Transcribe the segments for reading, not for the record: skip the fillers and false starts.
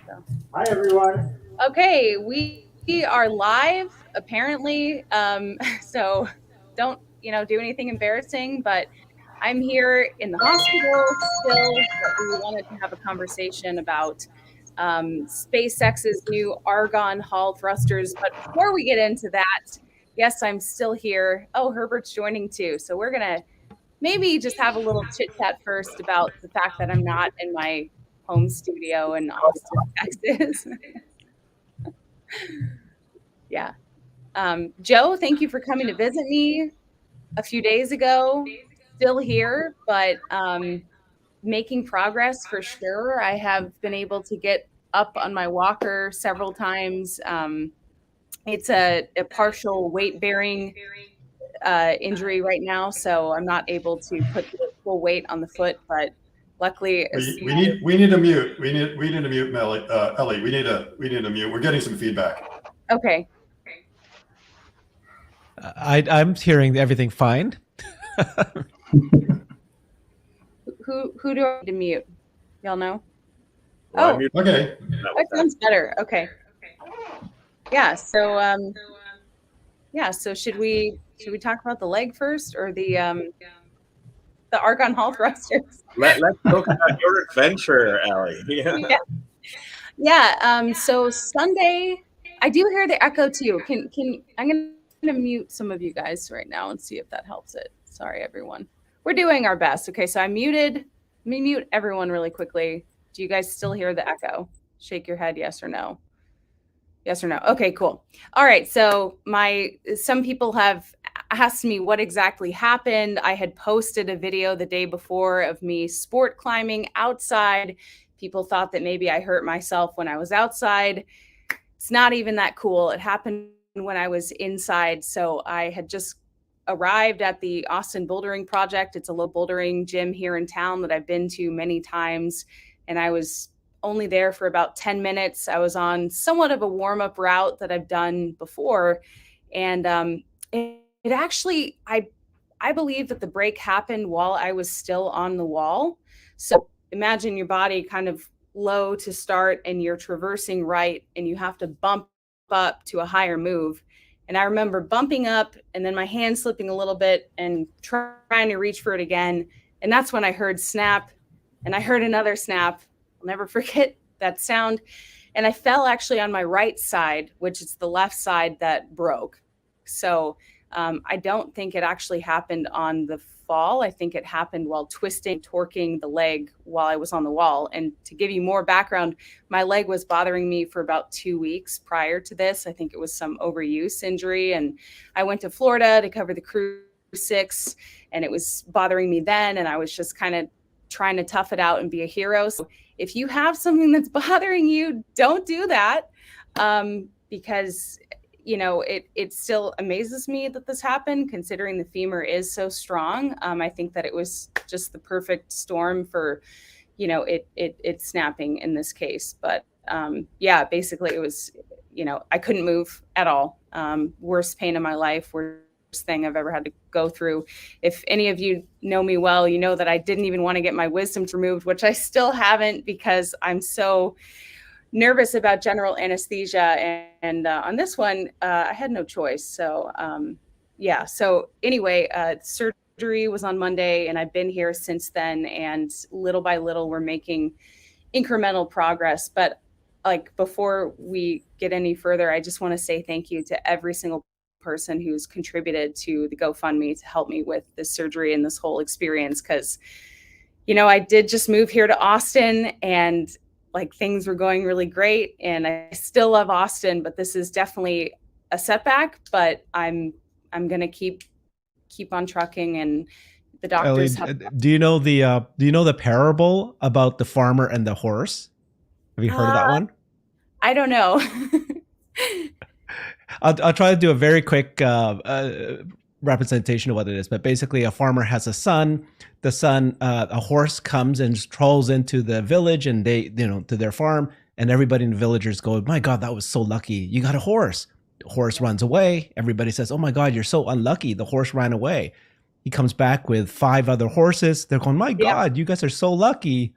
So. Hi, everyone. Okay, we are live apparently. So don't do anything embarrassing. But I'm here in the hospital still. But we wanted to have a conversation about SpaceX's new Argon Hall thrusters. But before we get into that, yes, I'm still here. Oh, Herbert's joining too. So we're gonna maybe just have a little chit chat first about the fact that I'm not in my home studio in Austin, Texas. Yeah. Joe, thank you for coming to visit me a few days ago. Still here, but making progress for sure. I have been able to get up on my walker several times. It's a partial weight bearing injury right now, so I'm not able to put the full weight on the foot, but luckily, We need a mute. We need a mute, Melly. Ellie. We need a mute. We're getting some feedback. Okay. I'm hearing everything fine. Who do I need to mute? Y'all know? Oh, okay. That sounds better. Okay. Yeah. So should we talk about the leg first or the Argon Hall thrusters? Let's talk about your adventure, Ellie. Yeah. So Sunday, I do hear the echo too. I'm gonna mute some of you guys right now and see if that helps it. Sorry, everyone. We're doing our best. Okay, so I'm muted. Let me mute everyone really quickly. Do you guys still hear the echo? Shake your head, yes or no. Yes or no? Okay, cool. All right, so some people have asked me what exactly happened. I had posted a video the day before of me sport climbing outside. People thought that maybe I hurt myself when I was outside. It's not even that cool. It happened when I was inside. So I had just arrived at the Austin Bouldering Project. It's a low bouldering gym here in town that I've been to many times. And I was only there for about 10 minutes. I was on somewhat of a warm-up route that I've done before. And it actually, I believe that the break happened while I was still on the wall. So imagine your body kind of low to start and you're traversing right and you have to bump up to a higher move. And I remember bumping up and then my hand slipping a little bit and trying to reach for it again. And that's when I heard snap and I heard another snap. I'll never forget that sound. And I fell actually on my right side, which is the left side that broke. So I don't think it actually happened on the fall. I think it happened while torquing the leg while I was on the wall. And to give you more background, my leg was bothering me for about 2 weeks prior to this. I think it was some overuse injury. And I went to Florida to cover the Cruise 6 and it was bothering me then. And I was just kind of trying to tough it out and be a hero. So if you have something that's bothering you, don't do that because it still amazes me that this happened considering the femur is so strong. I think that it was just the perfect storm for, it snapping in this case. But yeah, basically it was, I couldn't move at all. Worst pain in my life, worst thing I've ever had to go through. If any of you know me well, you know that I didn't even want to get my wisdom removed, which I still haven't because I'm so nervous about general anesthesia. And on this one, I had no choice. So yeah. So anyway, surgery was on Monday and I've been here since then. And little by little, we're making incremental progress. But like before we get any further, I just want to say thank you to every single person who's contributed to the GoFundMe to help me with this surgery and this whole experience. Because, I did just move here to Austin and like things were going really great and I still love Austin, but this is definitely a setback, but I'm going to keep on trucking and the doctors. Ellie, do you know the parable about the farmer and the horse? Have you heard of that one? I don't know. I'll try to do a very quick representation of what it is. But basically, a farmer has a son. The son, a horse comes and strolls into the village, and to their farm, and everybody in the villagers go, "My God, that was so lucky! You got a horse." The horse runs away. Everybody says, "Oh my God, you're so unlucky. The horse ran away." He comes back with 5 other horses. They're going, "My God, you guys are so lucky."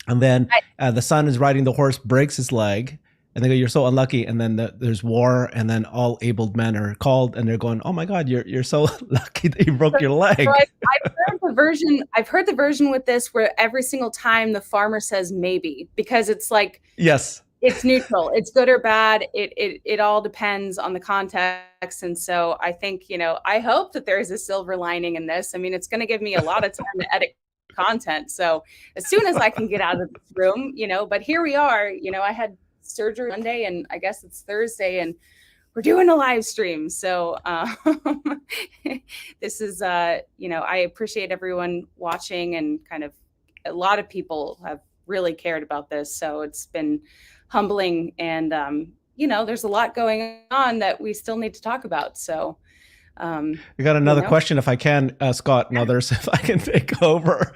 And then the son is riding the horse, breaks his leg, and they go, "You're so unlucky." And then there's war, and then all abled men are called, and they're going, "Oh my God, you're so lucky that you broke your leg." So I've heard the version. I've heard the version with this where every single time the farmer says maybe, because it's like, yes, it's neutral. It's good or bad. It all depends on the context. And so I think, I hope that there is a silver lining in this. I mean, it's going to give me a lot of time to edit content. So as soon as I can get out of this room, but here we are, I had surgery Monday, and I guess it's Thursday, and we're doing a live stream. So this is, I appreciate everyone watching, and kind of a lot of people have really cared about this. So it's been humbling, and, there's a lot going on that we still need to talk about. So we got another question, if I can, Scott, and others, if I can take over.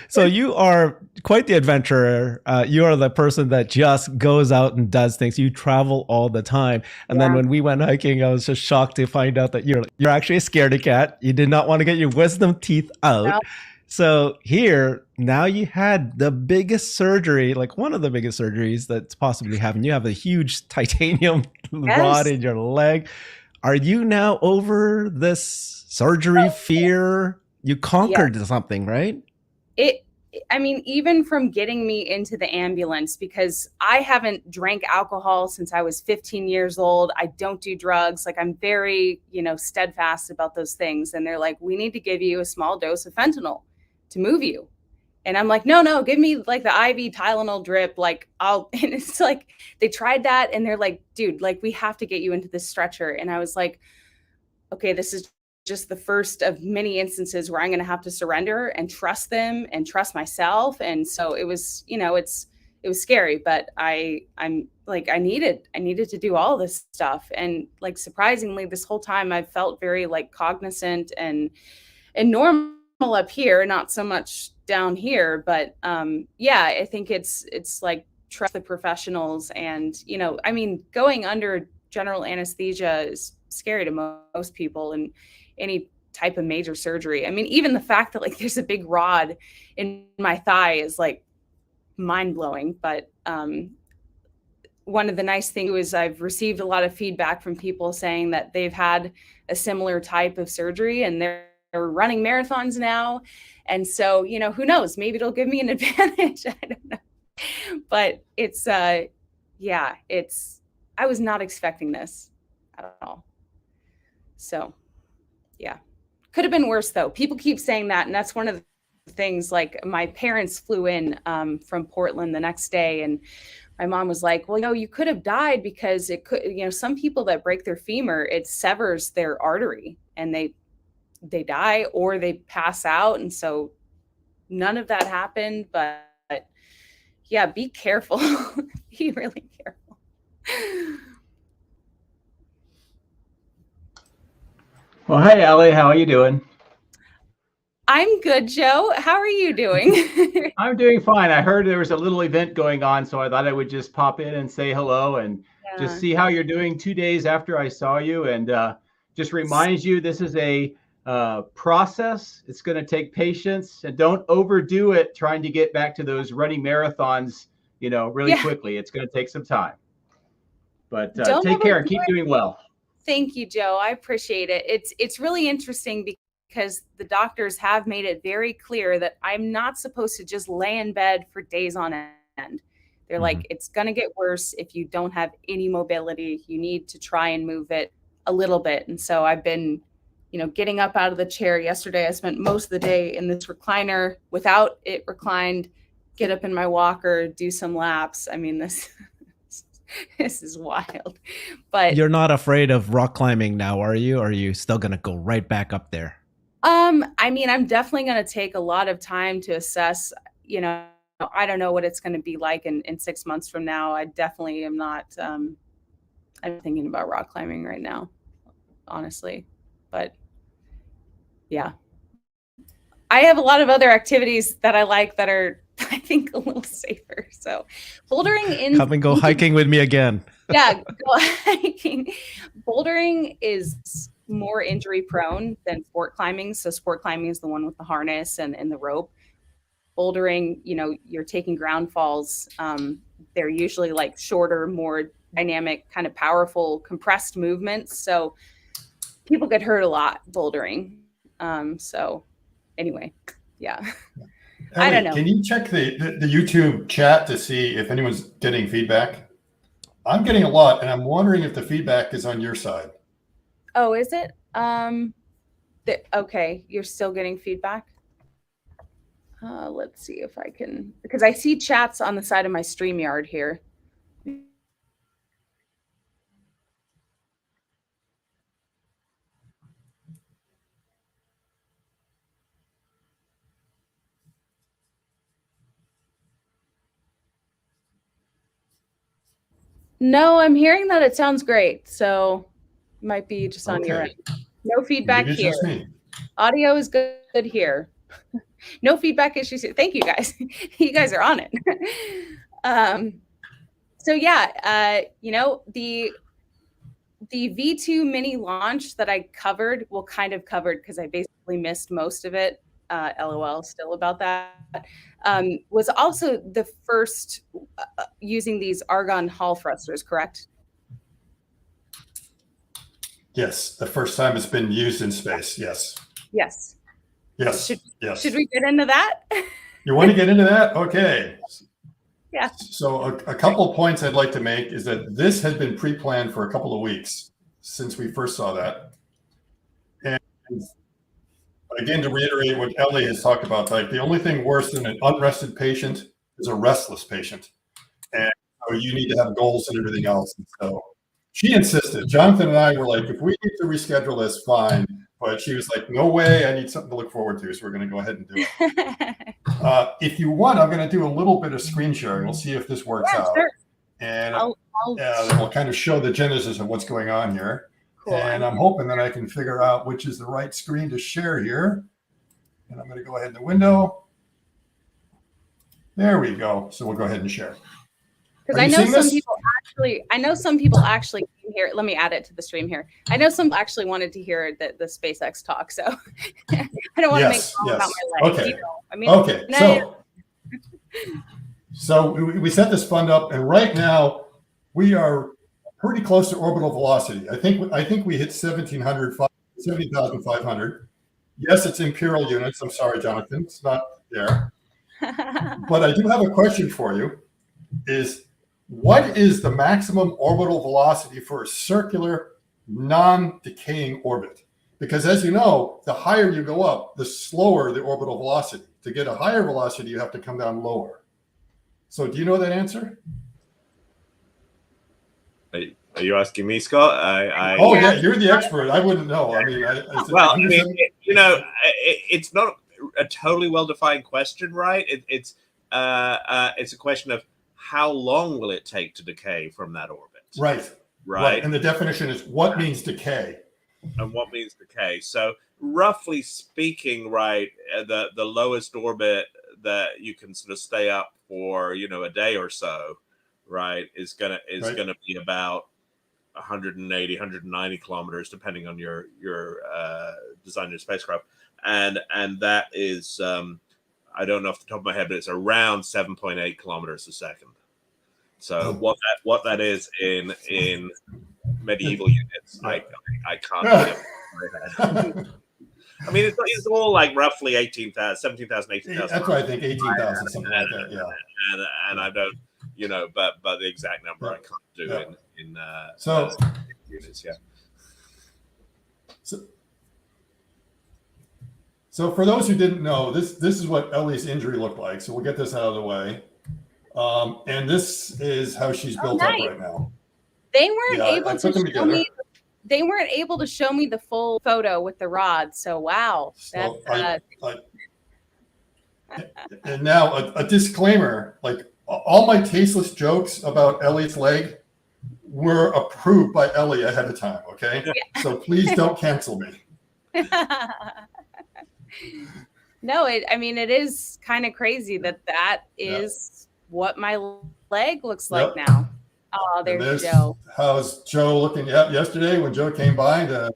So you are quite the adventurer. You are the person that just goes out and does things. You travel all the time. And then when we went hiking, I was just shocked to find out that you're actually a scaredy cat. You did not want to get your wisdom teeth out. No. So here, now you had the biggest surgery, like one of the biggest surgeries that's possibly happened. You have a huge titanium rod in your leg. Are you now over this surgery fear? You conquered something, right? Even from getting me into the ambulance, because I haven't drank alcohol since I was 15 years old. I don't do drugs. Like, I'm very, steadfast about those things. And they're like, we need to give you a small dose of fentanyl to move you. And I'm like, no, give me like the IV Tylenol drip. Like and it's like, they tried that, and they're like, dude, like, we have to get you into this stretcher. And I was like, okay, this is just the first of many instances where I'm going to have to surrender and trust them and trust myself. And so it was, it was scary, but I'm like, I needed to do all this stuff. And like, surprisingly, this whole time I felt very like cognizant and normal up here, not so much down here. But I think it's like, trust the professionals. And, going under general anesthesia is scary to most people, and any type of major surgery. I mean, even the fact that like there's a big rod in my thigh is like mind blowing. But one of the nice things is I've received a lot of feedback from people saying that they've had a similar type of surgery, and they're running marathons now. And so, who knows, maybe it'll give me an advantage. I don't know. But it's, I was not expecting this at all. So, could have been worse though. People keep saying that. And that's one of the things, like, my parents flew in from Portland the next day, and my mom was like, well, you could have died, because it could, some people that break their femur, it severs their artery, and they die or they pass out. And so none of that happened. But be careful. Be really careful. Well, hey, Ellie, how are you doing? I'm good, Joe. How are you doing? I'm doing fine. I heard there was a little event going on, so I thought I would just pop in and say hello and just see how you're doing 2 days after I saw you, and just reminds you this is a process. It's going to take patience, and don't overdo it trying to get back to those running marathons, really quickly. It's going to take some time. But take care and keep doing well. Thank you, Joe. I appreciate it. It's really interesting because the doctors have made it very clear that I'm not supposed to just lay in bed for days on end. They're like, it's going to get worse if you don't have any mobility. You need to try and move it a little bit. And so I've been, getting up out of the chair. Yesterday, I spent most of the day in this recliner without it reclined, get up in my walker, do some laps. I mean, this is wild. But you're not afraid of rock climbing now, are you? Or are you still going to go right back up there? I'm definitely going to take a lot of time to assess, I don't know what it's going to be like in 6 months from now. I definitely am not, I'm thinking about rock climbing right now, honestly. But I have a lot of other activities that I like that are, I think, a little safer. So bouldering come and go hiking with me again. Go hiking. Bouldering is more injury prone than sport climbing. So sport climbing is the one with the harness and the rope. bouldering, you're taking ground falls. They're usually like shorter, more dynamic, kind of powerful, compressed movements. So people get hurt a lot bouldering. So anyway, yeah. Ellie, I don't know. Can you check the YouTube chat to see if anyone's getting feedback? I'm getting a lot, and I'm wondering if the feedback is on your side. Oh, is it? Okay, you're still getting feedback? Let's see if I can, because I see chats on the side of my StreamYard here. No, I'm hearing that it sounds great. So might be just on your end. No feedback Maybe it's here. just me. Audio is good here. No feedback issues here. Thank you guys. You guys are on it. So yeah, the V2 mini launch that I covered, because I basically missed most of it. LOL still about that. Was also the first using these Argon Hall thrusters, correct? Yes, the first time it's been used in space. Yes. Yes. Yes. Yes. Should we get into that? You want to get into that? Okay. Yeah. So a couple of points I'd like to make is that this has been pre-planned for a couple of weeks since we first saw that. And again, to reiterate what Ellie has talked about, like the only thing worse than an unrested patient is a restless patient. And so you need to have goals and everything else. And so she insisted. Jonathan and I were like, if we need to reschedule this, fine. But she was like, no way, I need something to look forward to. So we're going to go ahead and do it. If you want, I'm going to do a little bit of screen sharing. We'll see if this works out. Sure. And then we'll kind of show the genesis of what's going on here. Cool. And I'm hoping that I can figure out which is the right screen to share here. And I'm going to go ahead in the window. There we go. So we'll go ahead and share. Because I know some people actually came here. Let me add it to the stream here. I know some actually wanted to hear the SpaceX talk, so I don't want to make it all about my leg. Okay. I mean, okay. So we set this fund up, and right now we are pretty close to orbital velocity. I think we hit 70,500. Yes, it's imperial units. I'm sorry, Jonathan, it's not there. But I do have a question for you. What is the maximum orbital velocity for a circular, non-decaying orbit? Because as you know, the higher you go up, the slower the orbital velocity. To get a higher velocity, you have to come down lower. So do you know that answer? Are you asking me, Scott? Yeah, you're the expert. I wouldn't know. I mean, it's not a totally well-defined question, right? It's a question of how long will it take to decay from that orbit? Right. And the definition is what means decay? And what means decay? So roughly speaking, right, the lowest orbit that you can sort of stay up for, a day or so, right, is gonna be about 180, 190 kilometers, depending on your design of your spacecraft, and that is I don't know off the top of my head, but it's around 7.8 kilometers a second. So what that is in medieval units, I can't get my head. I mean, it's all like roughly 18,000, 17,000, 18,000. That's what I think, 18,000, something like that, yeah. And I don't, but the exact number I can't do in units, yeah. So for those who didn't know, this is what Ellie's injury looked like. So we'll get this out of the way. And this is how she's built up right now. They weren't able to show me. They weren't able to show me the full photo with the rod. So wow, and now a disclaimer: like all my tasteless jokes about Ellie's leg were approved by Ellie ahead of time. Okay, so please don't cancel me. No, it is kind of crazy that is what my leg looks like now. Oh, there's Joe. How's Joe looking yesterday when Joe came by to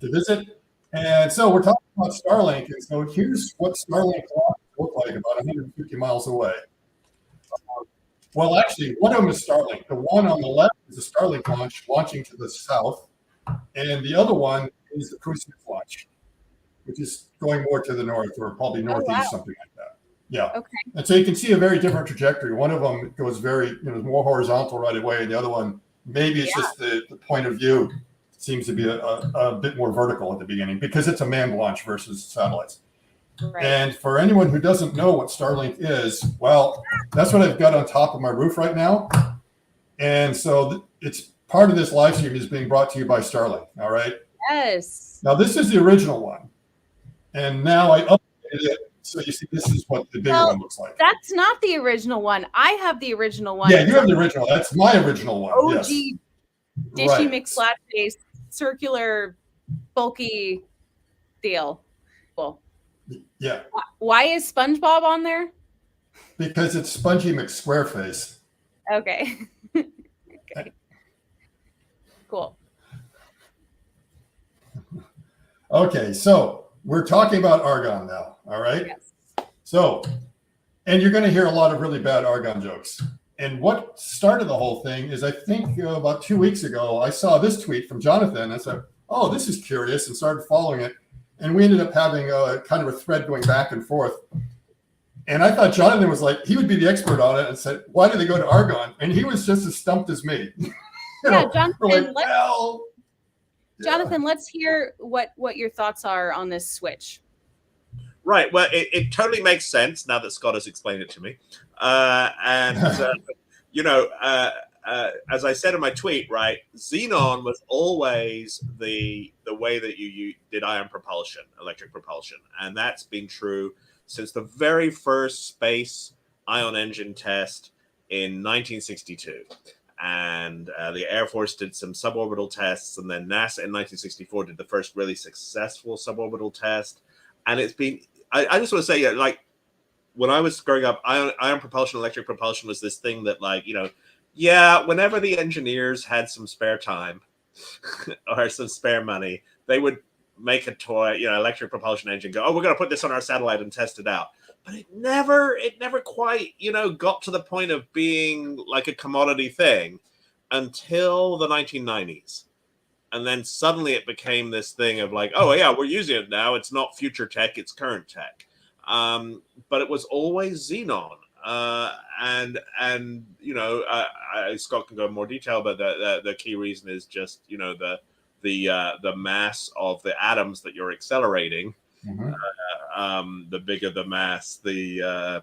visit? And so we're talking about Starlink. And so here's what Starlink look like about 150 miles away. Well, actually, one of them is Starlink. The one on the left is a Starlink launch launching to the south, and the other one is the Concentric launch, which is going more to the north, or probably northeast, something like that. Yeah. Okay. And so you can see a very different trajectory. One of them goes very, more horizontal right away, and the other one, maybe it's just the point of view seems to be a bit more vertical at the beginning because it's a manned launch versus satellites. Right. And for anyone who doesn't know what Starlink is, well, that's what I've got on top of my roof right now. And so it's part of this live stream is being brought to you by Starlink. All right. Yes. Now this is the original one. And now I updated it. So you see, this is what the bigger one looks like. That's not the original one. I have the original one. Yeah, you have the original. That's my original one. OG, yes. dishy McSlat face, circular, bulky deal. Well, yeah. Why is SpongeBob on there? Because it's Spongy McSquareface. Okay. Okay. Cool. Okay, so we're talking about Argon now. All right. Yes. So, and you're going to hear a lot of really bad Argon jokes. And what started the whole thing is I think about 2 weeks ago, I saw this tweet from Jonathan. I said, oh, this is curious, and started following it. And we ended up having a kind of a thread going back and forth. And I thought Jonathan was like, he would be the expert on it, and said, why did they go to Argon? And he was just as stumped as me. Jonathan, like, Jonathan, let's hear what your thoughts are on this switch. Right. Well, it totally makes sense now that Scott has explained it to me. As I said in my tweet, right, xenon was always the way that you did ion propulsion, electric propulsion. And that's been true since the very first space ion engine test in 1962. And the Air Force did some suborbital tests, and then NASA in 1964 did the first really successful suborbital test. And it's been, I just want to say, like, when I was growing up, ion propulsion, electric propulsion was this thing that, like, whenever the engineers had some spare time or some spare money, they would make a toy, electric propulsion engine, go, oh, we're going to put this on our satellite and test it out. But it never quite, got to the point of being like a commodity thing until the 1990s. And then suddenly it became this thing of like, oh, yeah, we're using it now. It's not future tech, it's current tech. But it was always xenon. Scott can go in more detail, but the key reason is just, the mass of the atoms that you're accelerating. Mm-hmm. The bigger the mass, the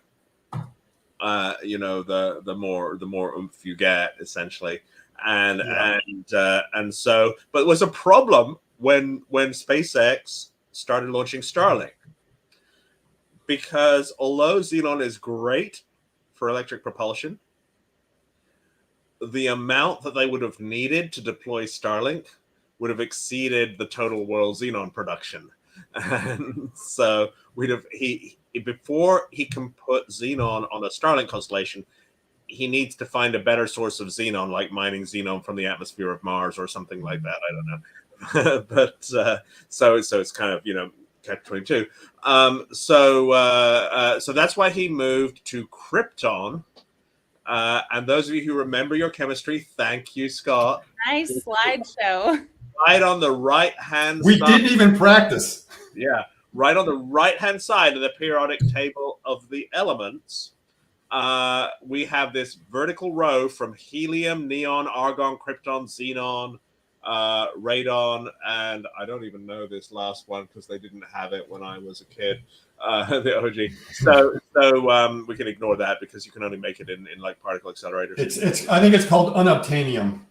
more oomph you get, essentially. And so, but it was a problem when SpaceX started launching Starlink, because although xenon is great for electric propulsion, the amount that they would have needed to deploy Starlink would have exceeded the total world xenon production. And so before he can put xenon on a Starlink constellation, he needs to find a better source of xenon, like mining xenon from the atmosphere of Mars or something like that. I don't know. But so it's kind of, catch-22. So that's why he moved to Krypton. And those of you who remember your chemistry, thank you, Scott. Nice slideshow. Right on the right-hand side. We didn't even practice. Yeah, right on the right-hand side of the periodic table of the elements, we have this vertical row from helium, neon, argon, krypton, xenon, radon, and I don't even know this last one because they didn't have it when I was a kid, the OG. So we can ignore that because you can only make it in like particle accelerators. I think it's called unobtainium.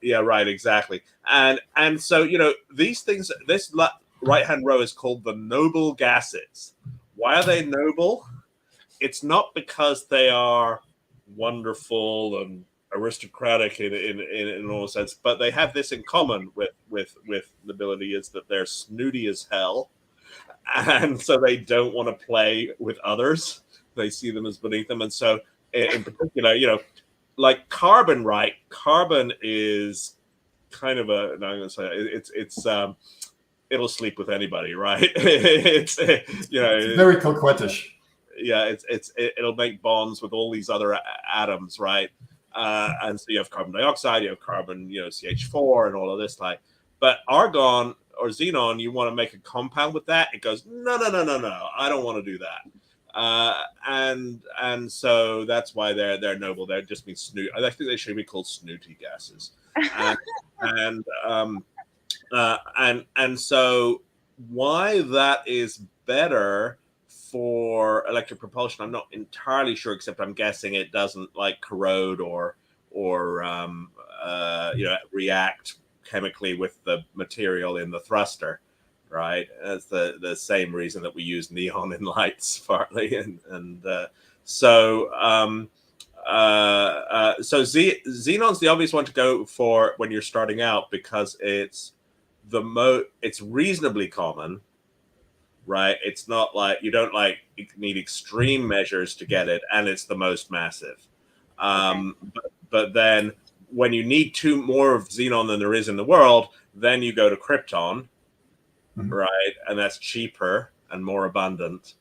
Yeah, right, exactly. And so, these things, this right-hand row is called the noble gases. Why are they noble? It's not because they are wonderful and aristocratic in all sense, but they have this in common with nobility, is that they're snooty as hell. And so they don't want to play with others. They see them as beneath them. And so in particular, like carbon, right? Carbon is kind of I'm going to say it's it'll sleep with anybody, right? It's very coquettish. it'll make bonds with all these other atoms, right? And so you have carbon dioxide, you have carbon, CH4 and all of this type. But argon or xenon, you want to make a compound with that. It goes, no, I don't want to do that. And so that's why they're noble. They're just being snoot. I think they should be called snooty gases. And so why that is better for electric propulsion, I'm not entirely sure, except I'm guessing it doesn't like corrode or react chemically with the material in the thruster, right? That's the same reason that we use neon in lights partly, so xenon's the obvious one to go for when you're starting out because it's reasonably common. Right, it's not like you don't need extreme measures to get it, and it's the most massive. But then when you need more of xenon than there is in the world, then you go to krypton, right, and that's cheaper and more abundant.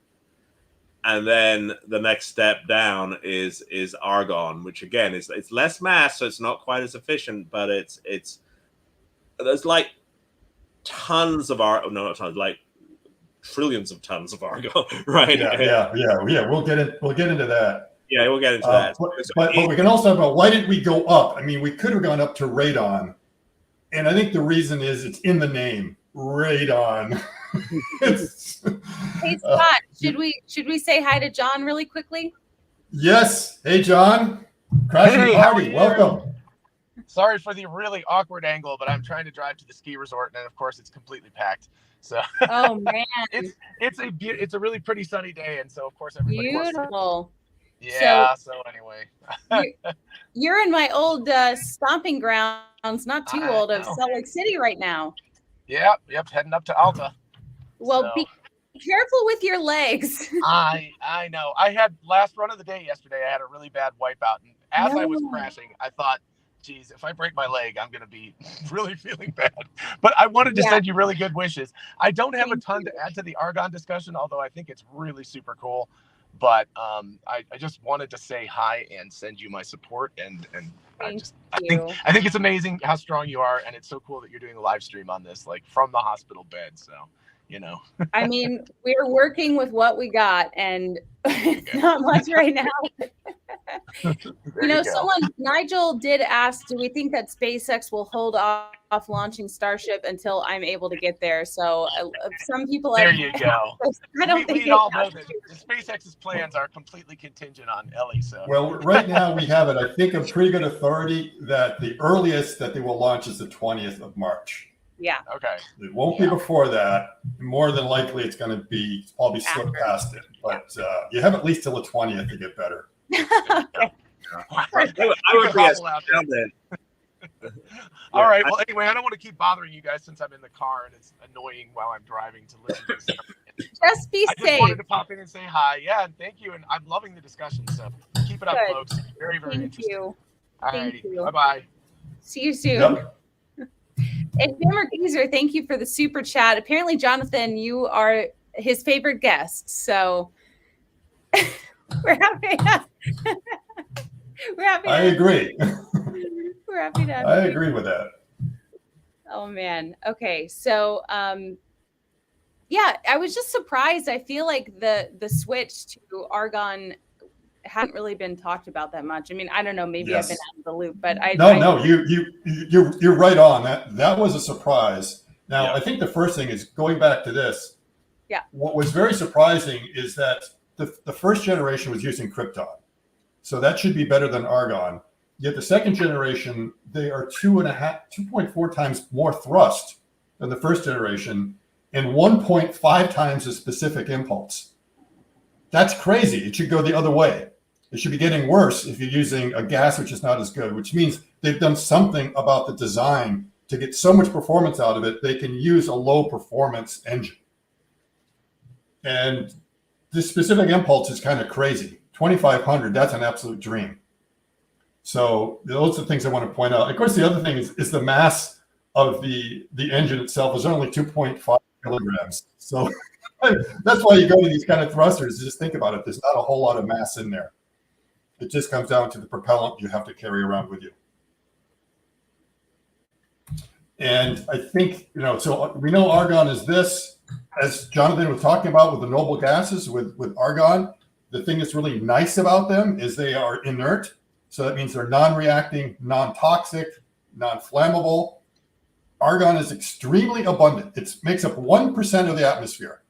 And then the next step down is argon, which again it's less mass, so it's not quite as efficient, but there's like tons of trillions of tons of argon, right? Yeah. We'll get into that. Yeah, we'll get into that. But we can also talk about why did we go up? I mean, we could have gone up to radon, and I think the reason is it's in the name, radon. Hey Scott, should we say hi to John really quickly? Yes. Hey John, crashing party. Welcome. Sorry for the really awkward angle, but I'm trying to drive to the ski resort, and of course it's completely packed. So oh man, it's a really pretty sunny day, and so of course everybody beautiful. Yeah. So anyway, you're in my old stomping grounds, not too old, of Salt Lake City right now. Yep, heading up to Alta. Well, so. Be careful with your legs. I know. I had last run of the day yesterday. I had a really bad wipeout, and as I was crashing, I thought, geez, if I break my leg, I'm going to be really feeling bad. But I wanted to send you really good wishes. I don't have a ton to add to the Argon discussion, although I think it's really super cool. But I just wanted to say hi and send you my support. And I think it's amazing how strong you are. And it's so cool that you're doing a live stream on this, like from the hospital bed. So, I mean, we're working with what we got, and it's not much right now. Nigel did ask, do we think that SpaceX will hold off launching Starship until I'm able to get there? So some people there you go. I don't think we all know that SpaceX's plans are completely contingent on Ellie. So well, right now we have it. I think a pretty good authority that the earliest that they will launch is the 20th of March. Yeah. Okay. It won't be before that. More than likely, it's going to be probably slipped past it. But you have at least till the 20th to get better. Okay. I would be down there. All right. Well, anyway, I don't want to keep bothering you guys since I'm in the car and it's annoying while I'm driving to listen to this. Just be safe. I just wanted to pop in and say hi. Yeah, and thank you. And I'm loving the discussion. So keep it up, folks. Very, very interesting. You. All righty. Bye-bye. See you soon. Yep. And Hammer Geezer, thank you for the super chat. Apparently, Jonathan, you are his favorite guest. So we're happy. I agree. We're happy to have I agree with that. Oh man. Okay. So yeah, I was just surprised. I feel like the switch to Argon hadn't really been talked about that much. I mean, I don't know, maybe I've been out of the loop, but you're right on. That was a surprise. Now, I think the first thing is going back to this. Yeah. What was very surprising is that the first generation was using krypton. So that should be better than argon. Yet the second generation, they are 2.4 times more thrust than the first generation and 1.5 times the specific impulse. That's crazy. It should go the other way. It should be getting worse if you're using a gas which is not as good, which means they've done something about the design to get so much performance out of it, they can use a low performance engine. And this specific impulse is kind of crazy. 2,500, that's an absolute dream. So those are the things I want to point out. Of course, the other thing is the mass of the engine itself is only 2.5 kilograms. So That's why you go to these kind of thrusters. Just think about it. There's not a whole lot of mass in there. It just comes down to the propellant you have to carry around with you. And I think, so we know argon is this, as Jonathan was talking about with the noble gases, with argon, the thing that's really nice about them is they are inert. So that means they're non-reacting, non-toxic, non-flammable. Argon is extremely abundant. It makes up 1% of the atmosphere.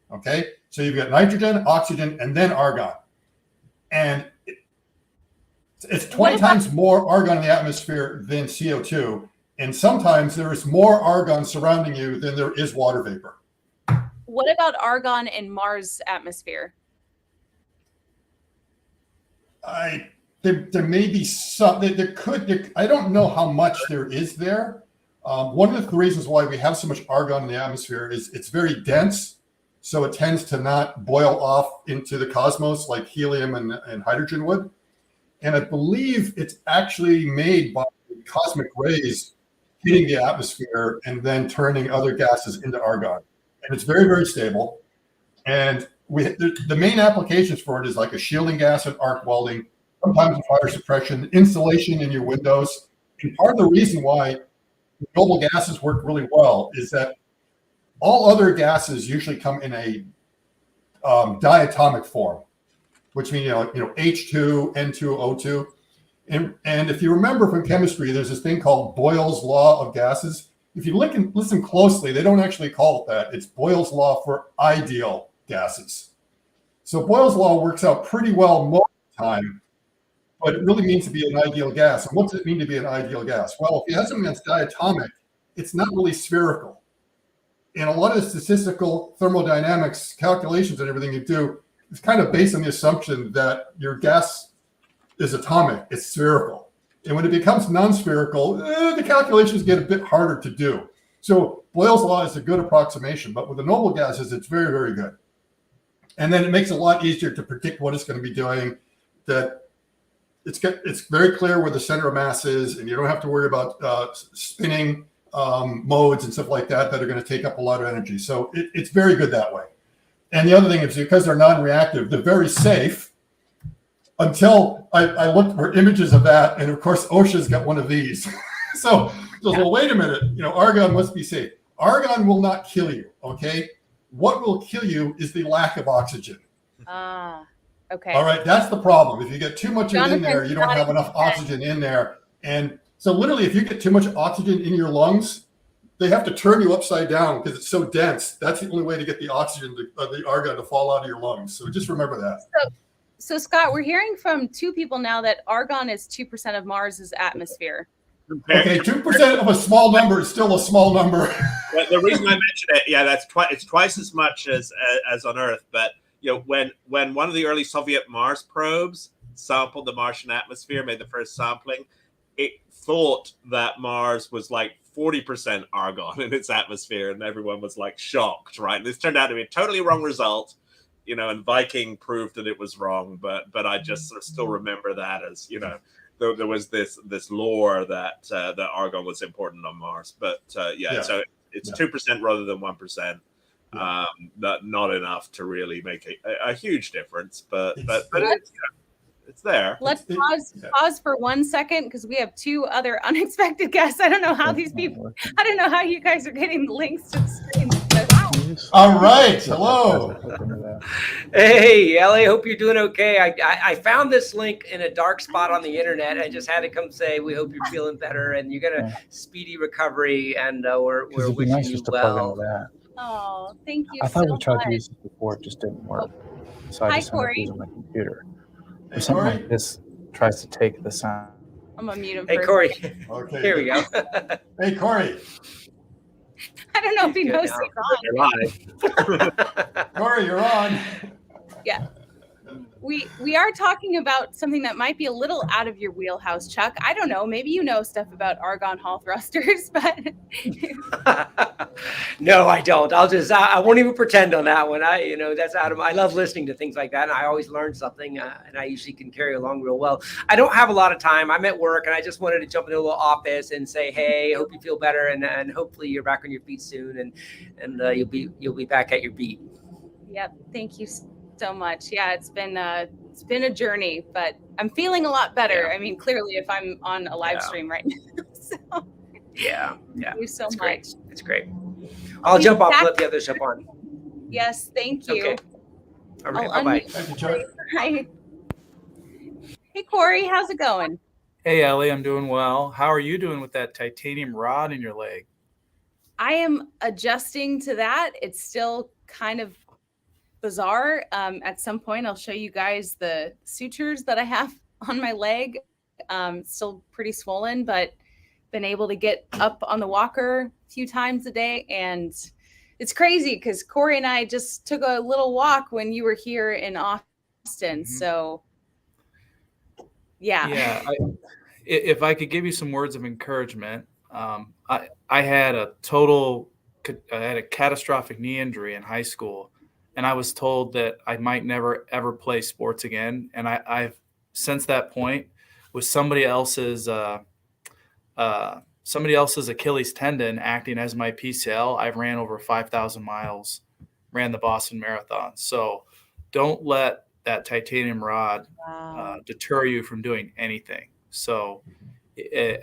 Okay, so you've got nitrogen, oxygen, and then argon. And it's 20 times more argon in the atmosphere than CO2. And sometimes there is more argon surrounding you than there is water vapor. What about argon in Mars' atmosphere? There may be some, I don't know how much there is there. One of the reasons why we have so much argon in the atmosphere is it's very dense. So it tends to not boil off into the cosmos like helium and hydrogen would. And I believe it's actually made by cosmic rays hitting the atmosphere and then turning other gases into argon. And it's very, very stable. And the main applications for it is like a shielding gas and arc welding, sometimes fire suppression, insulation in your windows. And part of the reason why noble gases work really well is that all other gases usually come in a diatomic form, which means H2, N2, O2. And if you remember from chemistry, there's this thing called Boyle's law of gases. If you listen closely, they don't actually call it that. It's Boyle's law for ideal gases. So Boyle's law works out pretty well most of the time, but it really means to be an ideal gas. And what does it mean to be an ideal gas? Well, if you have something that's diatomic, it's not really spherical. And a lot of the statistical thermodynamics calculations and everything you do is kind of based on the assumption that your gas is atomic, it's spherical. And when it becomes non-spherical, the calculations get a bit harder to do. So Boyle's law is a good approximation, but with the noble gases, it's very, very good. And then it makes it a lot easier to predict what it's going to be doing, that it's very clear where the center of mass is, and you don't have to worry about spinning modes and stuff like that are going to take up a lot of energy. So it's very good that way. And the other thing is because they're non-reactive, they're very safe until I looked for images of that. And of course, OSHA's got one of these. So well, wait a minute, argon must be safe. Argon will not kill you, okay? What will kill you is the lack of oxygen. Okay. All right, that's the problem. If you get too much in there, you don't have enough oxygen in there. And so literally, if you get too much oxygen in your lungs, they have to turn you upside down because it's so dense. That's the only way to get the oxygen, the argon to fall out of your lungs. So just remember that. So Scott, we're hearing from two people now that argon is 2% of Mars's atmosphere. Okay, 2% of a small number is still a small number. Well, the reason I mentioned it, it's twice as much as on Earth. But when one of the early Soviet Mars probes sampled the Martian atmosphere, made the first sampling, it thought that Mars was like 40% argon in its atmosphere, and everyone was like shocked, right? This turned out to be a totally wrong result, and Viking proved that it was wrong, but I just sort of still remember that as, there was this lore that that argon was important on Mars, but so it's 2% rather than 1%. Not enough to really make a huge difference, but it's there. Let's pause for 1 second because we have two other unexpected guests. I don't know how you guys are getting the links to the screen. All right. Hello. Hey, Ellie. Hope you're doing okay. I found this link in a dark spot on the internet. I just had to come say we hope you're feeling better and you're gonna speedy recovery, and we're wishing you well. Oh, thank you. I thought we tried to use it before, it just didn't work. So I just ended up using my computer. If something like this tries to take the sound. I'm gonna mute him. Hey, Corey. Okay. Here we go. Hey, Corey. I don't know if he knows he's on. Corey, you're on. Yeah. We are talking about something that might be a little out of your wheelhouse, Chuck. I don't know. Maybe you know stuff about argon hall thrusters, but no, I don't. I won't even pretend on that one. That's out of. I love listening to things like that, and I always learn something, and I usually can carry along real well. I don't have a lot of time. I'm at work, and I just wanted to jump into a little office and say, hey, hope you feel better, and hopefully you're back on your feet soon, and you'll be back at your beat. Yep. Thank you so much. Yeah, it's been a journey, but I'm feeling a lot better. Yeah. I mean, clearly, if I'm on a live stream right now. So Yeah. thank you so It's much. great. It's great. I'll jump off and let the others jump on. Yes, thank you. Okay. All right. I'll Bye-bye. Thank you, Chuck. Hi. Hey, Corey, how's it going? Hey, Ellie, I'm doing well. How are you doing with that titanium rod in your leg? I am adjusting to that. It's still kind of bizarre. At some point, I'll show you guys the sutures that I have on my leg. Still pretty swollen, but been able to get up on the walker a few times a day. And it's crazy because Corey and I just took a little walk when you were here in Austin. So, yeah. Yeah. If I could give you some words of encouragement, I had a catastrophic knee injury in high school, and I was told that I might never ever play sports again. And I've since that point, with somebody else's Achilles tendon acting as my PCL, I've ran over 5,000 miles, ran the Boston Marathon. So don't let that titanium rod deter you from doing anything. So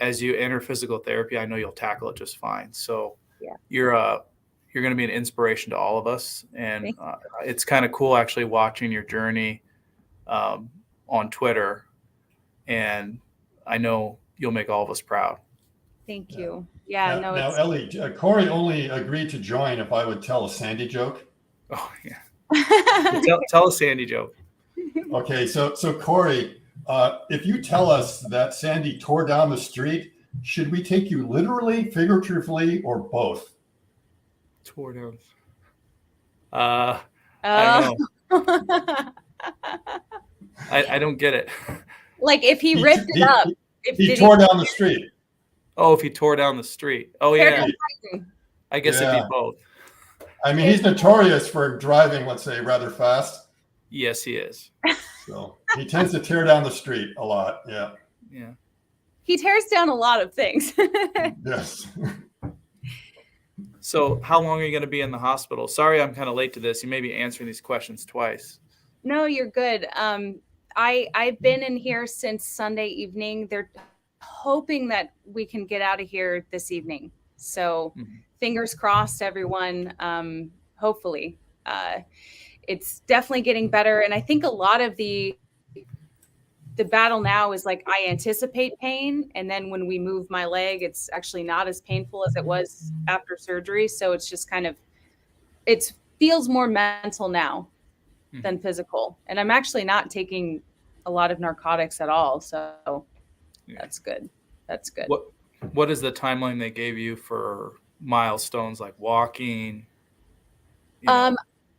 as you enter physical therapy, I know you'll tackle it just fine. So you're going to be an inspiration to all of us. And it's kind of cool actually watching your journey on Twitter. And I know you'll make all of us proud. Thank you. Yeah, now Ellie, Corey only agreed to join if I would tell a Sandy joke. Oh, yeah. tell a Sandy joke. Okay, so Corey, if you tell us that Sandy tore down the street, should we take you literally, figuratively, or both? Tore down. I don't know. I don't get it. Like if he ripped it up. He tore down the street. Oh, if he tore down the street. Oh, yeah. I guess it'd be both. I mean, he's notorious for driving, let's say, rather fast. Yes, he is. So he tends to tear down the street a lot. Yeah. Yeah. He tears down a lot of things. Yes. So how long are you going to be in the hospital? Sorry, I'm kind of late to this. You may be answering these questions twice. No, you're good. I've been in here since Sunday evening. They're hoping that we can get out of here this evening. So fingers crossed, everyone. Hopefully. It's definitely getting better. And I think a lot of the battle now is like, I anticipate pain. And then when we move my leg, it's actually not as painful as it was after surgery. So it's just kind of, it feels more mental now than physical. And I'm actually not taking a lot of narcotics at all. So that's good. That's good. What is the timeline they gave you for milestones like walking?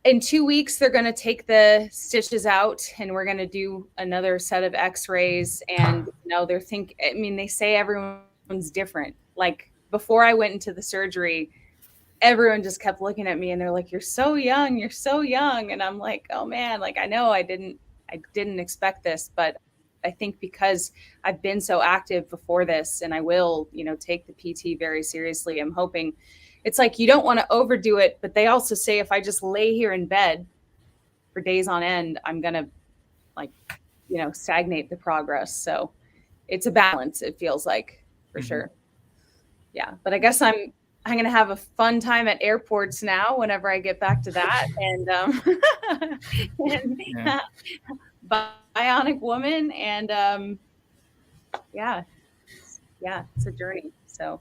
In 2 weeks, they're going to take the stitches out and we're going to do another set of x-rays. And, they say everyone's different. Like before I went into the surgery, everyone just kept looking at me and they're like, you're so young. You're so young. And I'm like, oh man, like, I know I didn't expect this, but I think because I've been so active before this and I will, take the PT very seriously. I'm hoping it's like, you don't want to overdo it, but they also say if I just lay here in bed for days on end, I'm going to stagnate the progress. So it's a balance. It feels like for sure. Yeah. But I guess I'm going to have a fun time at airports now whenever I get back to that. And, bionic woman. And it's a journey. So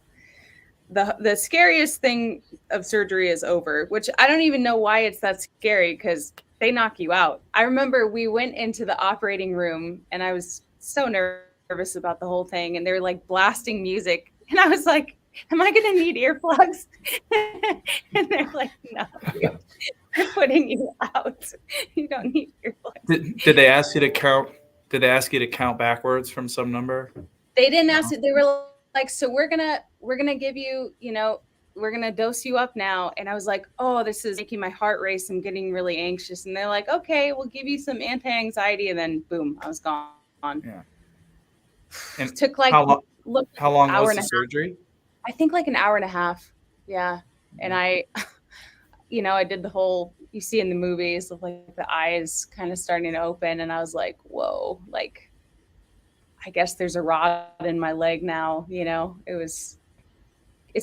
the scariest thing of surgery is over, which I don't even know why it's that scary because they knock you out. I remember we went into the operating room and I was so nervous about the whole thing. And they were like blasting music. And I was like, am I going to need earplugs? And they're like, no, they're putting you out. You don't need earplugs. Did they ask you to count? Did they ask you to count backwards from some number? They didn't ask it. They were like, so we're gonna give you, we're gonna dose you up now. And I was like, oh, this is making my heart race. I'm getting really anxious. And they're like, okay, we'll give you some anti-anxiety. And then boom, I was gone. Yeah. And it took like how long was the surgery? I think like an hour and a half. Yeah. And I, I did the whole, you see in the movies of like the eyes kind of starting to open. And I was like, whoa, like, I guess there's a rod in my leg now, you know. It's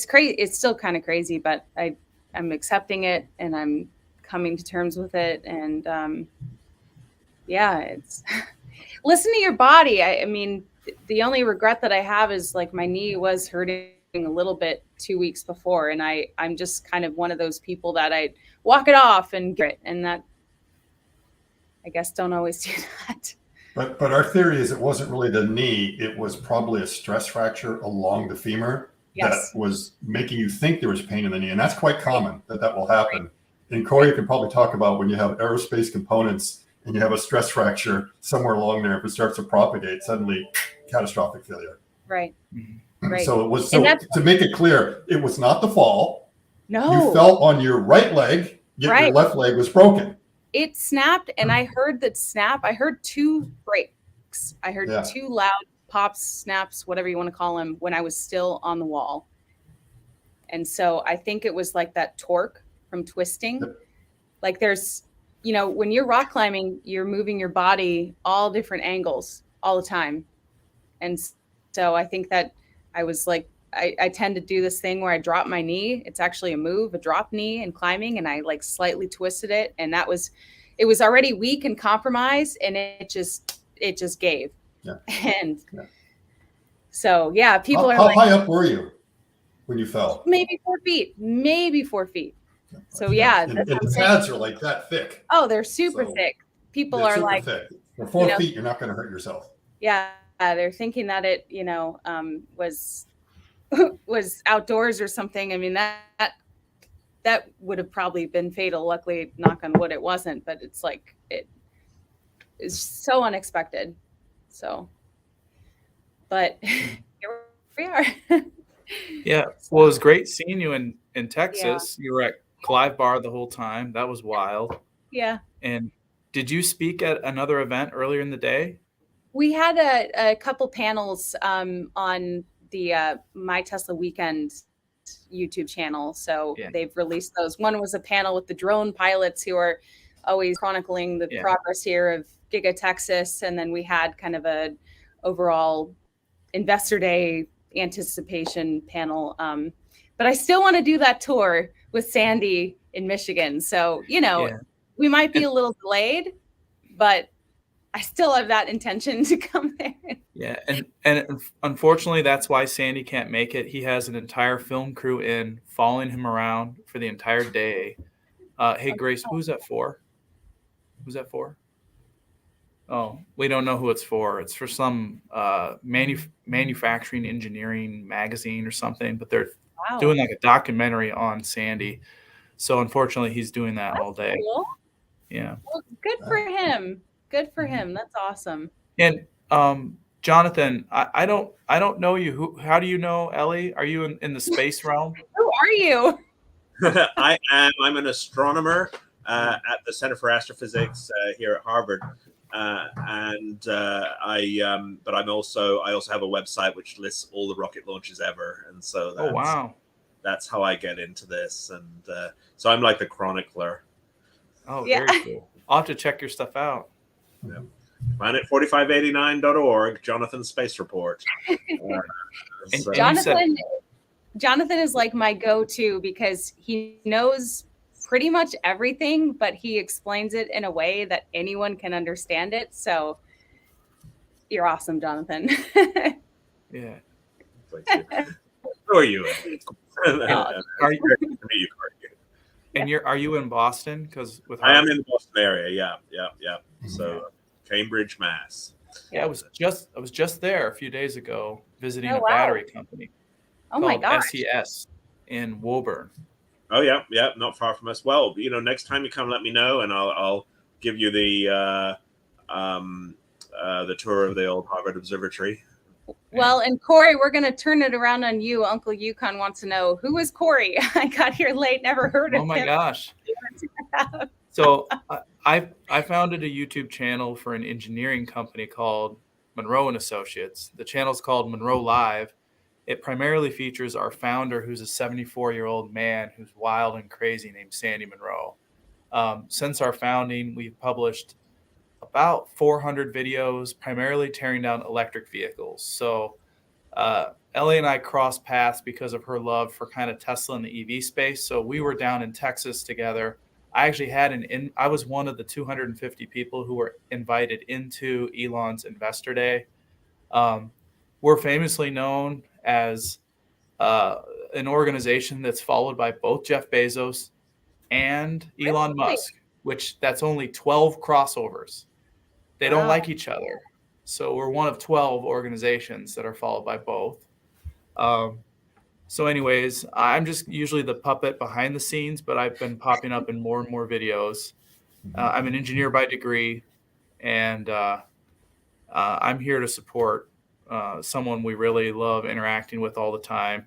crazy. It's still kind of crazy, but I'm accepting it and I'm coming to terms with it. And yeah, it's listen to your body. I mean, the only regret that I have is like my knee was hurting a little bit 2 weeks before, and I'm just kind of one of those people that I walk it off and get it, and that I guess don't always do that. But our theory is it wasn't really the knee; it was probably a stress fracture along the femur that was making you think there was pain in the knee, and that's quite common that will happen. And Corey, you can probably talk about when you have aerospace components and you have a stress fracture somewhere along there. If it starts to propagate, suddenly catastrophic failure. Right. Right. So it was to make it clear, it was not the fall. No. You fell on your right leg, yet your left leg was broken. It snapped, and I heard that snap. I heard 2 breaks. I heard 2 loud pops, snaps, whatever you want to call them, when I was still on the wall. And so I think it was like that torque from twisting. Yep. Like there's, you know, when you're rock climbing, you're moving your body all different angles all the time. And so I think that I was like, I tend to do this thing where I drop my knee. It's actually a move, a drop knee in climbing. And I like slightly twisted it. And it was already weak and compromised. And it just gave. Yeah. And so, yeah, people are like, how high up were you when you fell? Maybe 4 feet, maybe 4 feet. So yeah. And the pads are like that thick. Oh, they're super thick. People are like, thick. For 4 feet, you're not going to hurt yourself. Yeah. They're thinking that it, you know, was outdoors or something. I mean, that would have probably been fatal. Luckily, knock on wood, it wasn't, but it's like, it is so unexpected. So, but here we are. Yeah. Well, it was great seeing you in Texas. Yeah. You were at Clive Bar the whole time. That was wild. Yeah. And did you speak at another event earlier in the day? We had a couple panels on the My Tesla Weekend YouTube channel. So they've released those. One was a panel with the drone pilots who are always chronicling the progress here of Giga Texas. And then we had kind of a overall Investor Day anticipation panel. But I still want to do that tour with Sandy in Michigan. So, you know, we might be a little delayed, but I still have that intention to come there. Yeah. And unfortunately, that's why Sandy can't make it. He has an entire film crew following him around for the entire day. Hey, Grace, who's that for? Who's that for? Oh, we don't know who it's for. It's for some manufacturing engineering magazine or something, but they're doing like a documentary on Sandy. So unfortunately, he's doing that all day. Cool. Yeah. Well, good for him. Good for him. That's awesome. And Jonathan, I don't know you. How do you know Ellie? Are you in the space realm? Who are you? I'm an astronomer at the Center for Astrophysics here at Harvard. But I also have a website which lists all the rocket launches ever, and so that's how I get into this, and so I'm like the chronicler. Oh, very cool. I'll have to check your stuff out. Yeah. Planet4589.org, Jonathan's Space Report. Jonathan is like my go-to because he knows pretty much everything, but he explains it in a way that anyone can understand it. So you're awesome, Jonathan. Yeah. Who are you? Are you in Boston? Because I am in the Boston area. Yeah. So Cambridge, Mass. Yeah, I was just there a few days ago visiting a battery company. Oh my gosh. SES in Woburn. Oh yeah, not far from us. Well, you know, next time you come, let me know, and I'll give you the tour of the old Harvard Observatory. Well, and Corey, we're going to turn it around on you. Uncle Yukon wants to know, who is Corey? I got here late, never heard of him. Oh my gosh. So I founded a YouTube channel for an engineering company called Monroe and Associates. The channel's called Monroe Live. It primarily features our founder, who's a 74-year-old man who's wild and crazy, named Sandy Monroe. Since our founding, we've published about 400 videos, primarily tearing down electric vehicles. So Ellie and I crossed paths because of her love for kind of Tesla in the EV space. So we were down in Texas together. I actually had I was one of the 250 people who were invited into Elon's Investor Day. We're famously known as an organization that's followed by both Jeff Bezos and Elon Musk, which that's only 12 crossovers. They don't like each other. So we're one of 12 organizations that are followed by both. So anyways, I'm just usually the puppet behind the scenes, but I've been popping up in more and more videos. I'm an engineer by degree, and I'm here to support someone we really love interacting with all the time.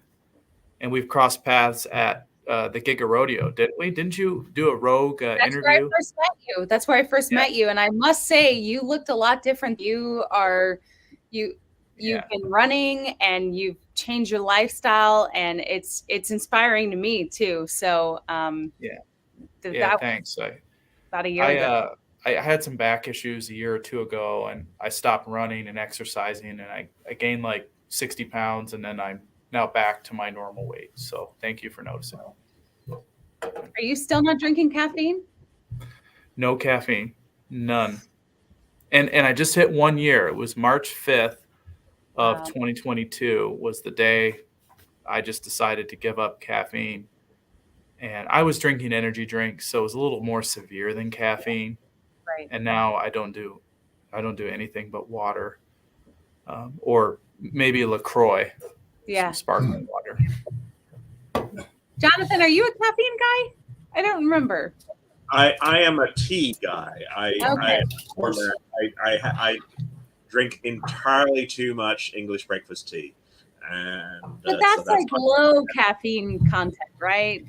And we've crossed paths at the Giga Rodeo, didn't we? Didn't you do a rogue interview? Where I first met you. That's where I first met you, and I must say, you looked a lot different. You've been running, and you've changed your lifestyle, and it's inspiring to me too. So thanks. About a year ago. I had some back issues a year or two ago, and I stopped running and exercising, and I gained like 60 pounds, and then I'm now back to my normal weight. So thank you for noticing. Are you still not drinking caffeine? No caffeine, none. And I just hit 1 year. It was March 5th of 2022 was the day I just decided to give up caffeine. And I was drinking energy drinks, so it was a little more severe than caffeine. Right. And now I don't do anything but water, or maybe LaCroix. Yeah. Sparkling water. Jonathan, are you a caffeine guy? I don't remember. I am a tea guy. I drink entirely too much English breakfast tea. But that's like low caffeine content, right?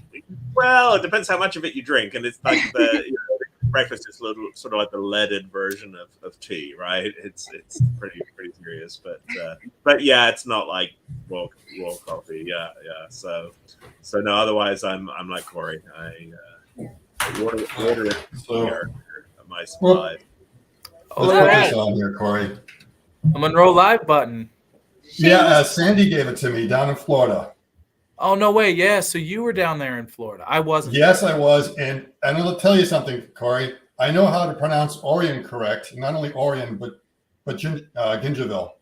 Well, it depends how much of it you drink, and it's like the breakfast is sort of like the leaded version of tea, right? It's pretty serious, but yeah, it's not like raw coffee. Yeah. So no. Otherwise, I'm like Corey. I water it here. My supply. Let's focus on here, Corey. A Monroe Live button. Yeah, Sandy gave it to me down in Florida. Oh, no way. Yeah, so you were down there in Florida. I wasn't. Yes, I was. And I'm going to tell you something, Corey. I know how to pronounce Orion correct. Not only Orion, but Gingerville.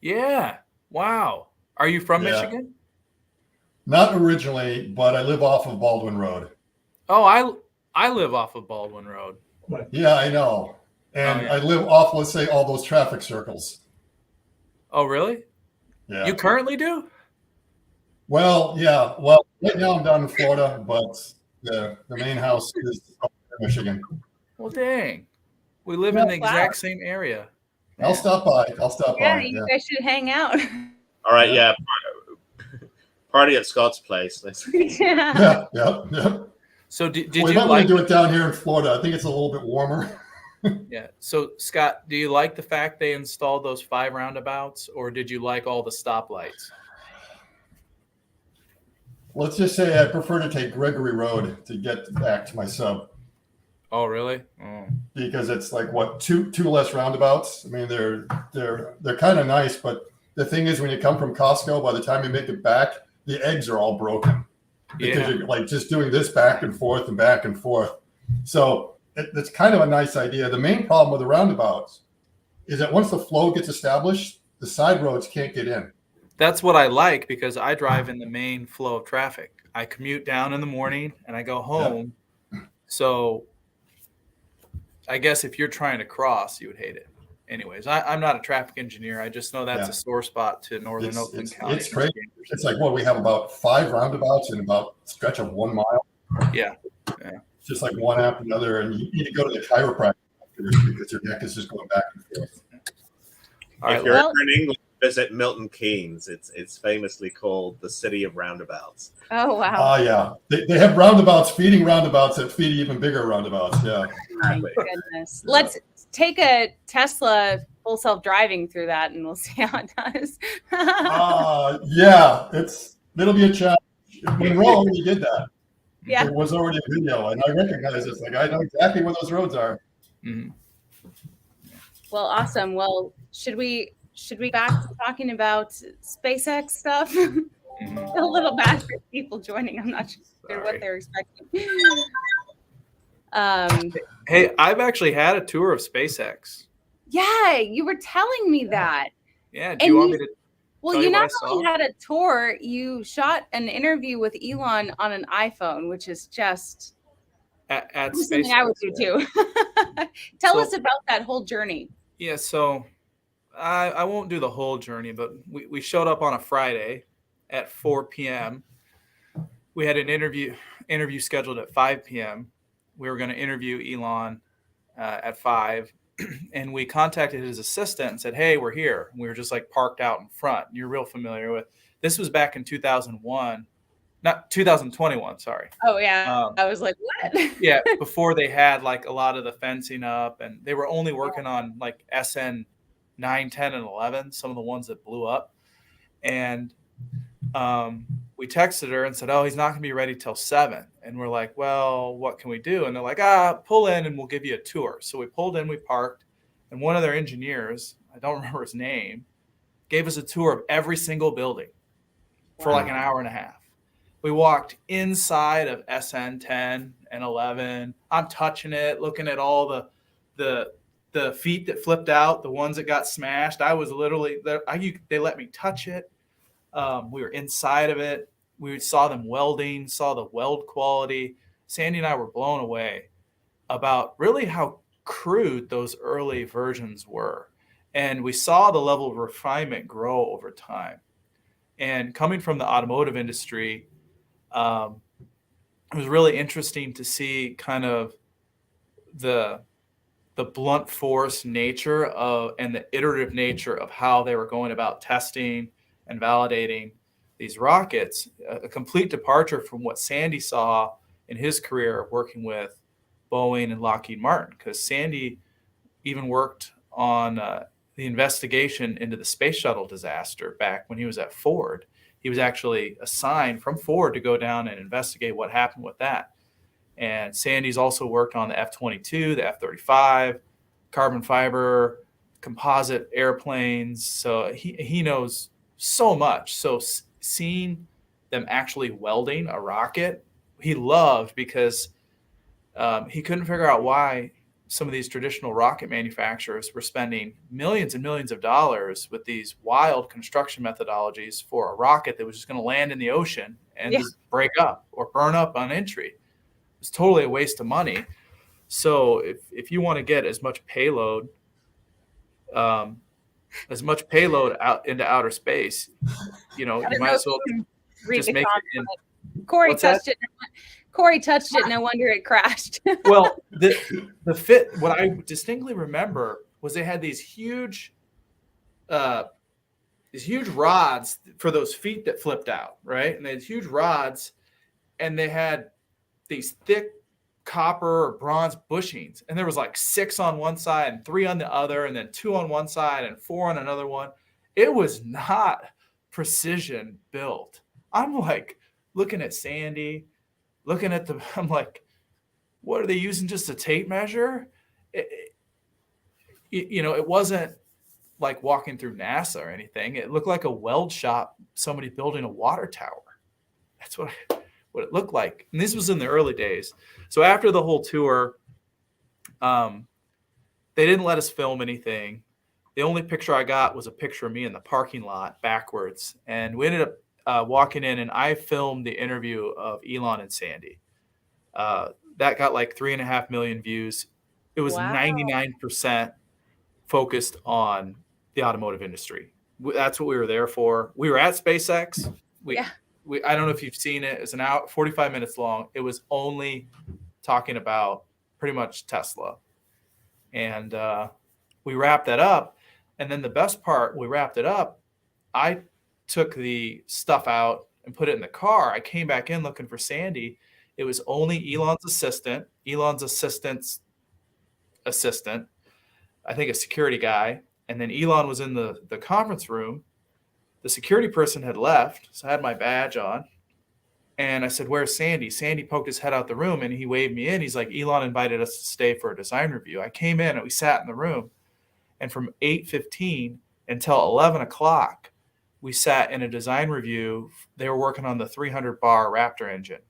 Yeah. Wow. Are you from Michigan? Not originally, but I live off of Baldwin Road. Oh, I live off of Baldwin Road. Yeah, I know. And I live off, let's say, all those traffic circles. Oh, really? Yeah. You currently do? Well, yeah. Well, right now I'm down in Florida, but the main house is up in Michigan. Well, dang. We live in the exact same area. I'll stop by. Yeah, you guys should hang out. All right, yeah. Party at Scott's place. Yeah. So did we you might like want to do it down here in Florida? I think it's a little bit warmer. Yeah. So Scott, do you like the fact they installed those 5 roundabouts, or did you like all the stoplights? Let's just say I prefer to take Gregory Road to get back to my sub. Oh, really? Oh. Because it's like two less roundabouts. I mean, they're kind of nice, but the thing is, when you come from Costco, by the time you make it back, the eggs are all broken because you're like just doing this back and forth and back and forth. So it's kind of a nice idea. The main problem with the roundabouts is that once the flow gets established, the side roads can't get in. That's what I like, because I drive in the main flow of traffic. I commute down in the morning and I go home. Yeah. So I guess if you're trying to cross, you would hate it. Anyways, I'm not a traffic engineer. I just know that's a sore spot to northern Oakland County. It's crazy. It's like, we have about 5 roundabouts in about a stretch of 1 mile. Yeah. Just like one after another, and you need to go to the chiropractor because your neck is just going back and forth. All right, if you're in England, visit Milton Keynes. It's famously called the city of roundabouts. Oh wow! Yeah, they have roundabouts feeding roundabouts that feed even bigger roundabouts. Yeah. My goodness. Let's take a Tesla full self-driving through that, and we'll see how it does. Yeah, it'll be a challenge. Monroe already did that. Yeah. There was already a video, and I recognize this. Like, I know exactly where those roads are. Mm-hmm. Well, awesome. Well, should we back to talking about SpaceX stuff? A little bad for people joining. I'm not sure what they're expecting. Hey, I've actually had a tour of SpaceX. Yeah, you were telling me that. Yeah. Do you want me to? Well, you not only had a tour, you shot an interview with Elon on an iPhone, which is just at something I would do too. Tell us about that whole journey. Yeah, so I won't do the whole journey, but we showed up on a Friday at 4 p.m. We had an interview scheduled at 5 p.m. We were going to interview Elon at 5, and we contacted his assistant and said, "Hey, we're here." And we were just like parked out in front. You're real familiar with this. Was back in 2001, not 2021. Sorry. Oh yeah, I was like, what? Yeah, before they had like a lot of the fencing up, and they were only working on like SN 9, 10, and 11, some of the ones that blew up. And we texted her and said, "Oh, he's not going to be ready till 7." And we're like, "Well, what can we do?" And they're like, "Pull in and we'll give you a tour." So we pulled in, we parked, and one of their engineers, I don't remember his name, gave us a tour of every single building for like an hour and a half. We walked inside of SN 10 and 11. I'm touching it, looking at all the feet that flipped out, the ones that got smashed. I was literally there. They let me touch it. We were inside of it. We saw them welding, saw the weld quality. Sandy and I were blown away about really how crude those early versions were. And we saw the level of refinement grow over time. And coming from the automotive industry, it was really interesting to see kind of the blunt force nature of and the iterative nature of how they were going about testing and validating these rockets, a complete departure from what Sandy saw in his career working with Boeing and Lockheed Martin, because Sandy even worked on the investigation into the space shuttle disaster back when he was at Ford. He was actually assigned from Ford to go down and investigate what happened with that. And Sandy's also worked on the F-22, the F-35, carbon fiber, composite airplanes. So he knows so much. So seeing them actually welding a rocket, he loved, because he couldn't figure out why some of these traditional rocket manufacturers were spending millions and millions of dollars with these wild construction methodologies for a rocket that was just going to land in the ocean and just break up or burn up on entry. It's totally a waste of money. So if you want to get as much payload out into outer space, you might as well just make it in. Corey touched it. Corey touched it. No wonder it crashed. Well, the fit. What I distinctly remember was they had these huge rods for those feet that flipped out, right? And they had huge rods, and they had these thick copper or bronze bushings, and there was like 6 on one side and 3 on the other, and then 2 on one side and 4 on another one. It was not precision built. I'm like looking at Sandy, looking at I'm like, what are they using, just a tape measure? It wasn't like walking through NASA or anything. It looked like a weld shop, somebody building a water tower. That's what it looked like. And this was in the early days. So after the whole tour, they didn't let us film anything. The only picture I got was a picture of me in the parking lot backwards. And we ended up walking in, and I filmed the interview of Elon and Sandy. That got like 3.5 million views. It was 99% focused on the automotive industry. That's what we were there for. We were at SpaceX. I don't know if you've seen it. It's an hour, 45 minutes long. It was only talking about pretty much Tesla. And we wrapped that up. And then the best part, we wrapped it up. I took the stuff out and put it in the car. I came back in looking for Sandy. It was only Elon's assistant's assistant, I think a security guy. And then Elon was in the conference room. The security person had left, so I had my badge on. And I said, where's Sandy? Sandy poked his head out the room and he waved me in. He's like, Elon invited us to stay for a design review. I came in and we sat in the room. And from 8:15 until 11 o'clock, we sat in a design review. They were working on the 300 bar Raptor engine.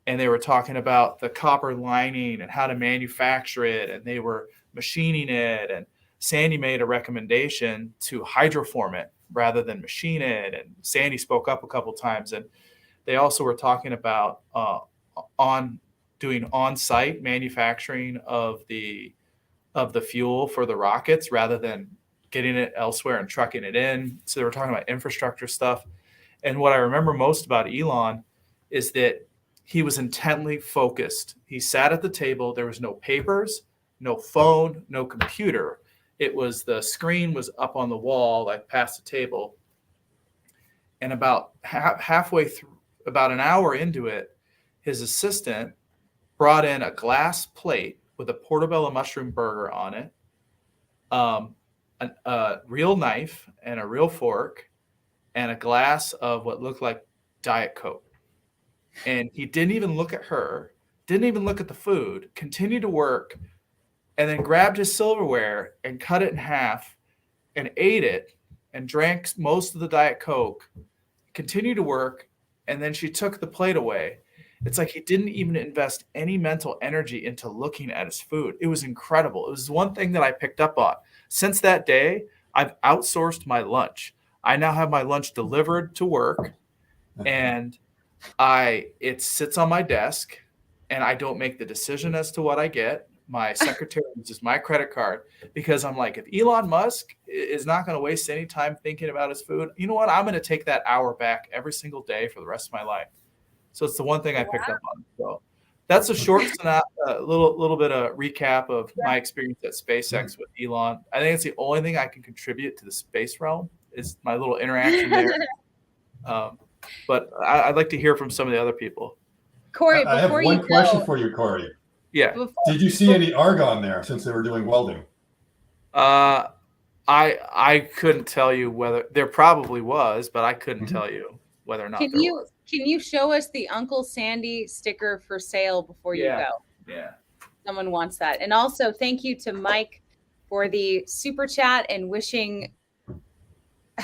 And they were talking about the copper lining and how to manufacture it. And they were machining it. And Sandy made a recommendation to hydroform it rather than machine it. And Sandy spoke up a couple times. And they also were talking about doing on-site manufacturing of the fuel for the rockets rather than getting it elsewhere and trucking it in. So they were talking about infrastructure stuff. And what I remember most about Elon is that he was intently focused. He sat at the table. There was no papers, no phone, no computer. It was the screen was up on the wall, like past the table. And about halfway through, about an hour into it, his assistant brought in a glass plate with a portobello mushroom burger on it, a real knife and a real fork, and a glass of what looked like Diet Coke. And he didn't even look at her, didn't even look at the food, continued to work, and then grabbed his silverware and cut it in half and ate it and drank most of the Diet Coke, continued to work, and then she took the plate away. It's like he didn't even invest any mental energy into looking at his food. It was incredible. It was one thing that I picked up on. Since that day, I've outsourced my lunch. I now have my lunch delivered to work, and it sits on my desk, and I don't make the decision as to what I get. My secretary uses my credit card because I'm like, if Elon Musk is not going to waste any time thinking about his food, you know what? I'm going to take that hour back every single day for the rest of my life. So it's the one thing I picked up on. So that's a short little bit of recap of my experience at SpaceX with Elon. I think it's the only thing I can contribute to the space realm is my little interaction there. But I'd like to hear from some of the other people. Corey, I have one question for you, Corey. Yeah. Did you see any argon there since they were doing welding? I couldn't tell you whether there probably was, but I couldn't tell you whether or not. Can you show us the Uncle Sandy sticker for sale before you go? Yeah. Someone wants that. And also thank you to Mike for the super chat and wishing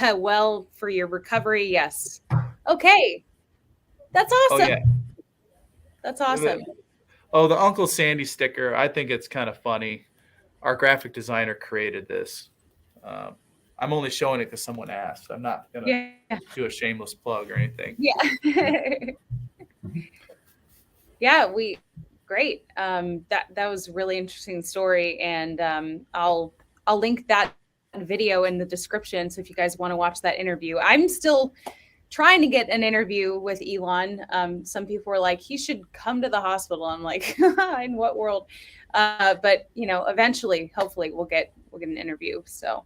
well for your recovery. Yes. Okay. That's awesome. Oh, yeah. That's awesome. Oh, the Uncle Sandy sticker. I think it's kind of funny. Our graphic designer created this. I'm only showing it because someone asked. I'm not going to do a shameless plug or anything. Yeah. Yeah, great. That was a really interesting story. And I'll link that video in the description. So if you guys want to watch that interview, I'm still trying to get an interview with Elon. Some people were like, he should come to the hospital. I'm like, in what world? But eventually, hopefully we'll get an interview. So,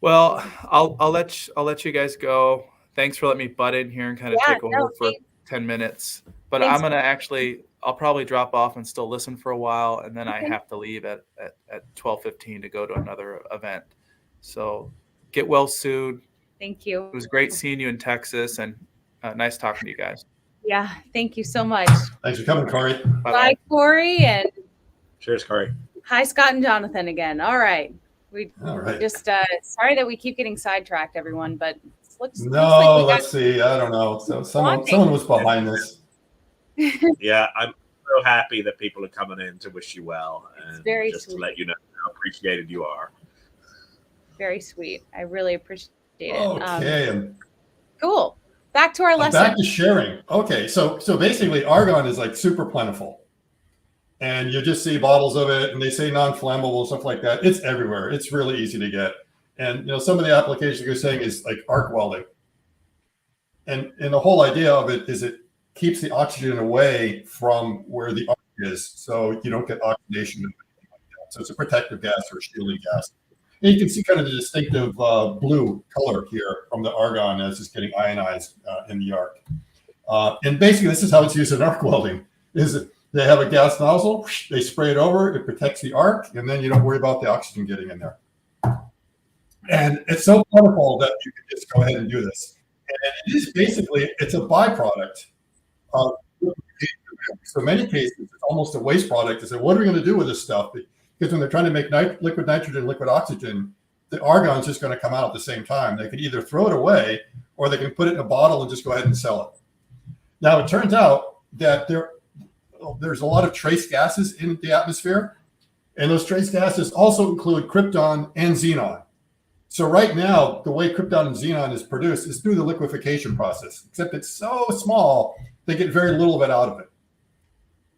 well, I'll let you guys go. Thanks for letting me butt in here and kind of take over for 10 minutes. But I'm going to I'll probably drop off and still listen for a while. And then I have to leave at 12:15 to go to another event. So get well soon. Thank you. It was great seeing you in Texas and nice talking to you guys. Yeah. Thank you so much. Thanks for coming, Corey. Bye, Corey. And cheers, Corey. Hi, Scott and Jonathan again. All right. Just sorry that we keep getting sidetracked, everyone, but let's see. I don't know. So someone was behind this. Yeah, I'm so happy that people are coming in to wish you well and just sweet. To let you know how appreciated you are. Very sweet. I really appreciate it. Okay. Cool. Back to our lesson. Back to sharing. Okay, so basically argon is like super plentiful. And you just see bottles of it and they say non-flammable, stuff like that. It's everywhere. It's really easy to get. And some of the applications you're saying is like arc welding. And the whole idea of it is it keeps the oxygen away from where the arc is, so you don't get oxidation and anything like that. So it's a protective gas or a shielding gas. And you can see kind of the distinctive blue color here from the argon as it's getting ionized in the arc. And basically, this is how it's used in arc welding. They have a gas nozzle, they spray it over, it protects the arc, and then you don't worry about the oxygen getting in there. And it's so plentiful that you can just go ahead and do this. And it is basically, it's a byproduct of so many cases, it's almost a waste product. They say, what are we going to do with this stuff? Because when they're trying to make liquid nitrogen, liquid oxygen, the argon is just going to come out at the same time. They could either throw it away or they can put it in a bottle and just go ahead and sell it. Now, it turns out that there's a lot of trace gases in the atmosphere, and those trace gases also include krypton and xenon. So right now, the way krypton and xenon is produced is through the liquefaction process, except it's so small, they get very little of it out of it.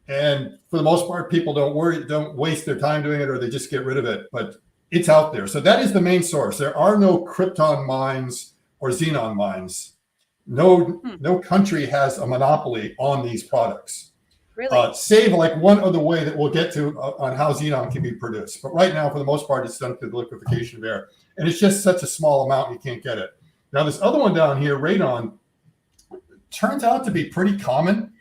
And for the most part, people don't waste their time doing it, or they just get rid of it, but it's out there. So that is the main source. There are no krypton mines or xenon mines. No country has a monopoly on these products. Really? Save like one other way that we'll get to on how xenon can be produced. But right now, for the most part, it's done through the liquefaction of air. And it's just such a small amount, you can't get it. Now, this other one down here, radon, turns out to be pretty common.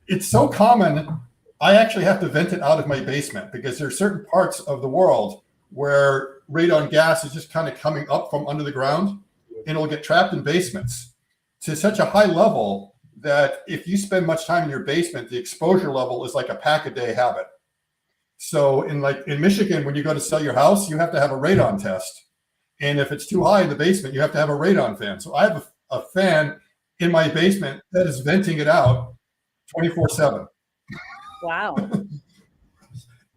It's so common, I actually have to vent it out of my basement because there are certain parts of the world where radon gas is just kind of coming up from under the ground, and it'll get trapped in basements to such a high level that if you spend much time in your basement, the exposure level is like a pack-a-day habit. So in Michigan, when you go to sell your house, you have to have a radon test. And if it's too high in the basement, you have to have a radon fan. So I have a fan in my basement that is venting it out 24/7. Wow.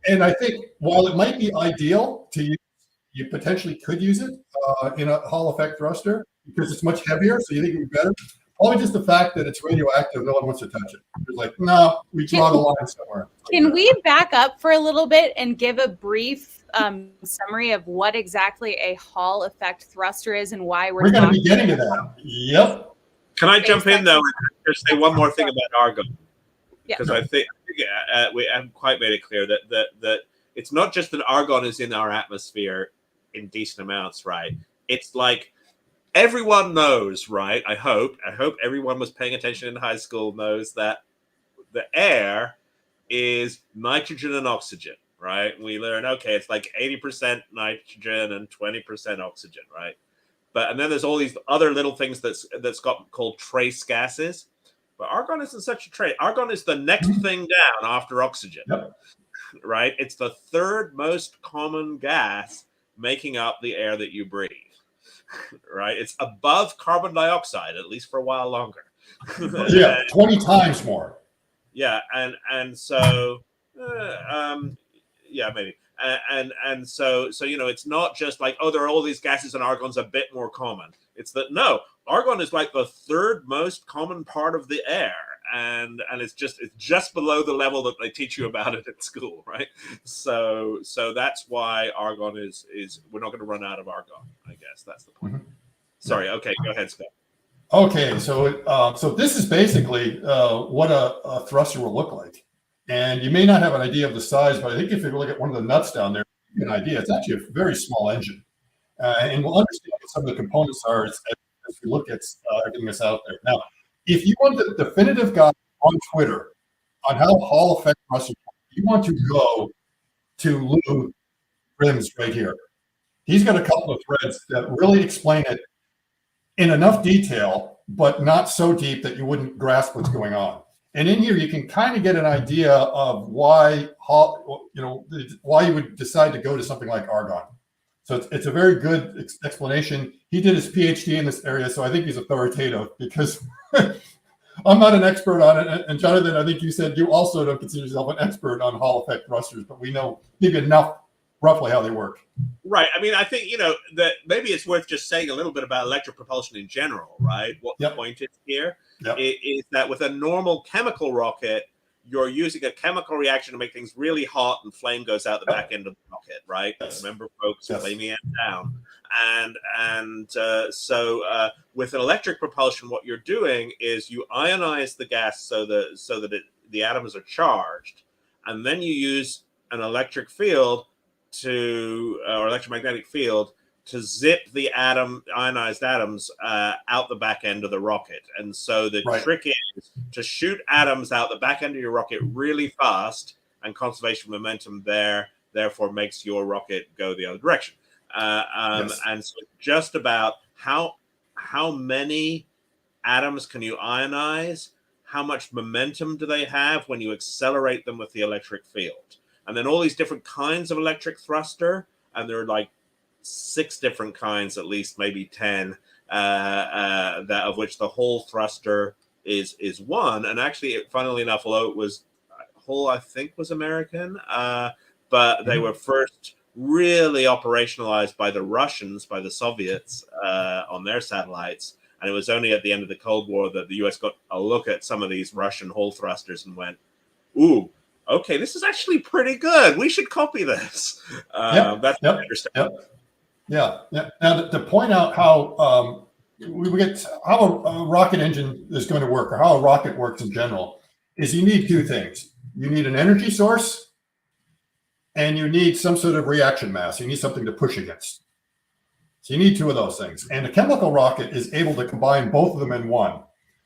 And I think while it might be ideal to use, you potentially could use it in a Hall effect thruster because it's much heavier. So you think it would be better. Probably just the fact that it's radioactive, no one wants to touch it. It's like, no, we draw the line somewhere. Can we back up for a little bit and give a brief summary of what exactly a Hall effect thruster is and why we're going to be getting to that? Yep. Can I jump in though and just say one more thing about argon? Because I think we haven't quite made it clear that it's not just that argon is in our atmosphere in decent amounts, right? It's like everyone knows, right? I hope everyone was paying attention in high school knows that the air is nitrogen and oxygen, right? We learn, okay, it's like 80% nitrogen and 20% oxygen, right? And then there's all these other little things that's got called trace gases. But argon isn't such a trace. Argon is the next thing down after oxygen, right? It's the third most common gas making up the air that you breathe, right? It's above carbon dioxide, at least for a while longer. Yeah, 20 times more. Yeah, and so, yeah, maybe. And so it's not just like, oh, there are all these gases and argon's a bit more common. It's that no, argon is like the third most common part of the air, and it's just below the level that they teach you about it at school, right? So that's why argon is we're not going to run out of argon. I guess that's the point. Sorry. Okay, go ahead, Scott. Okay, so this is basically what a thruster will look like. And you may not have an idea of the size, but I think if you look at one of the nuts down there, you get an idea. It's actually a very small engine. And we'll understand what some of the components are as we look at everything that's out there. Now, if you want the definitive guide on Twitter on how Hall effect thrusters work, you want to go to Lou Grimm's right here. He's got a couple of threads that really explain it in enough detail, but not so deep that you wouldn't grasp what's going on. And in here, you can kind of get an idea of why you would decide to go to something like argon. So it's a very good explanation. He did his PhD in this area, so I think he's authoritative because I'm not an expert on it. And Jonathan, I think you said you also don't consider yourself an expert on Hall effect thrusters, but we know maybe enough roughly how they work. Right. I mean, I think, that maybe it's worth just saying a little bit about electric propulsion in general, right? What the point is here is that with a normal chemical rocket, you're using a chemical reaction to make things really hot and flame goes out the back end of the rocket, right? Remember, folks, flaming it down. So with an electric propulsion, what you're doing is you ionize the gas so that the atoms are charged, and then you use an electric field or electromagnetic field to zip the ionized atoms out the back end of the rocket. And so the trick is to shoot atoms out the back end of your rocket really fast, and conservation of momentum therefore makes your rocket go the other direction. And so just about how many atoms can you ionize? How much momentum do they have when you accelerate them with the electric field? And then all these different kinds of electric thruster, and there are like 6 different kinds, at least maybe 10, that of which the Hall thruster is one. And actually, funnily enough, although it was Hall, I think was American, but they were first really operationalized by the Russians, by the Soviets on their satellites. And it was only at the end of the Cold War that the US got a look at some of these Russian Hall thrusters and went, ooh, okay, this is actually pretty good. We should copy this. That's what I understand. Yeah. Now, to point out how we get how a rocket engine is going to work, or how a rocket works in general, is you need 2 things. You need an energy source, and you need some sort of reaction mass. You need something to push against. So you need 2 of those things. And a chemical rocket is able to combine both of them in one.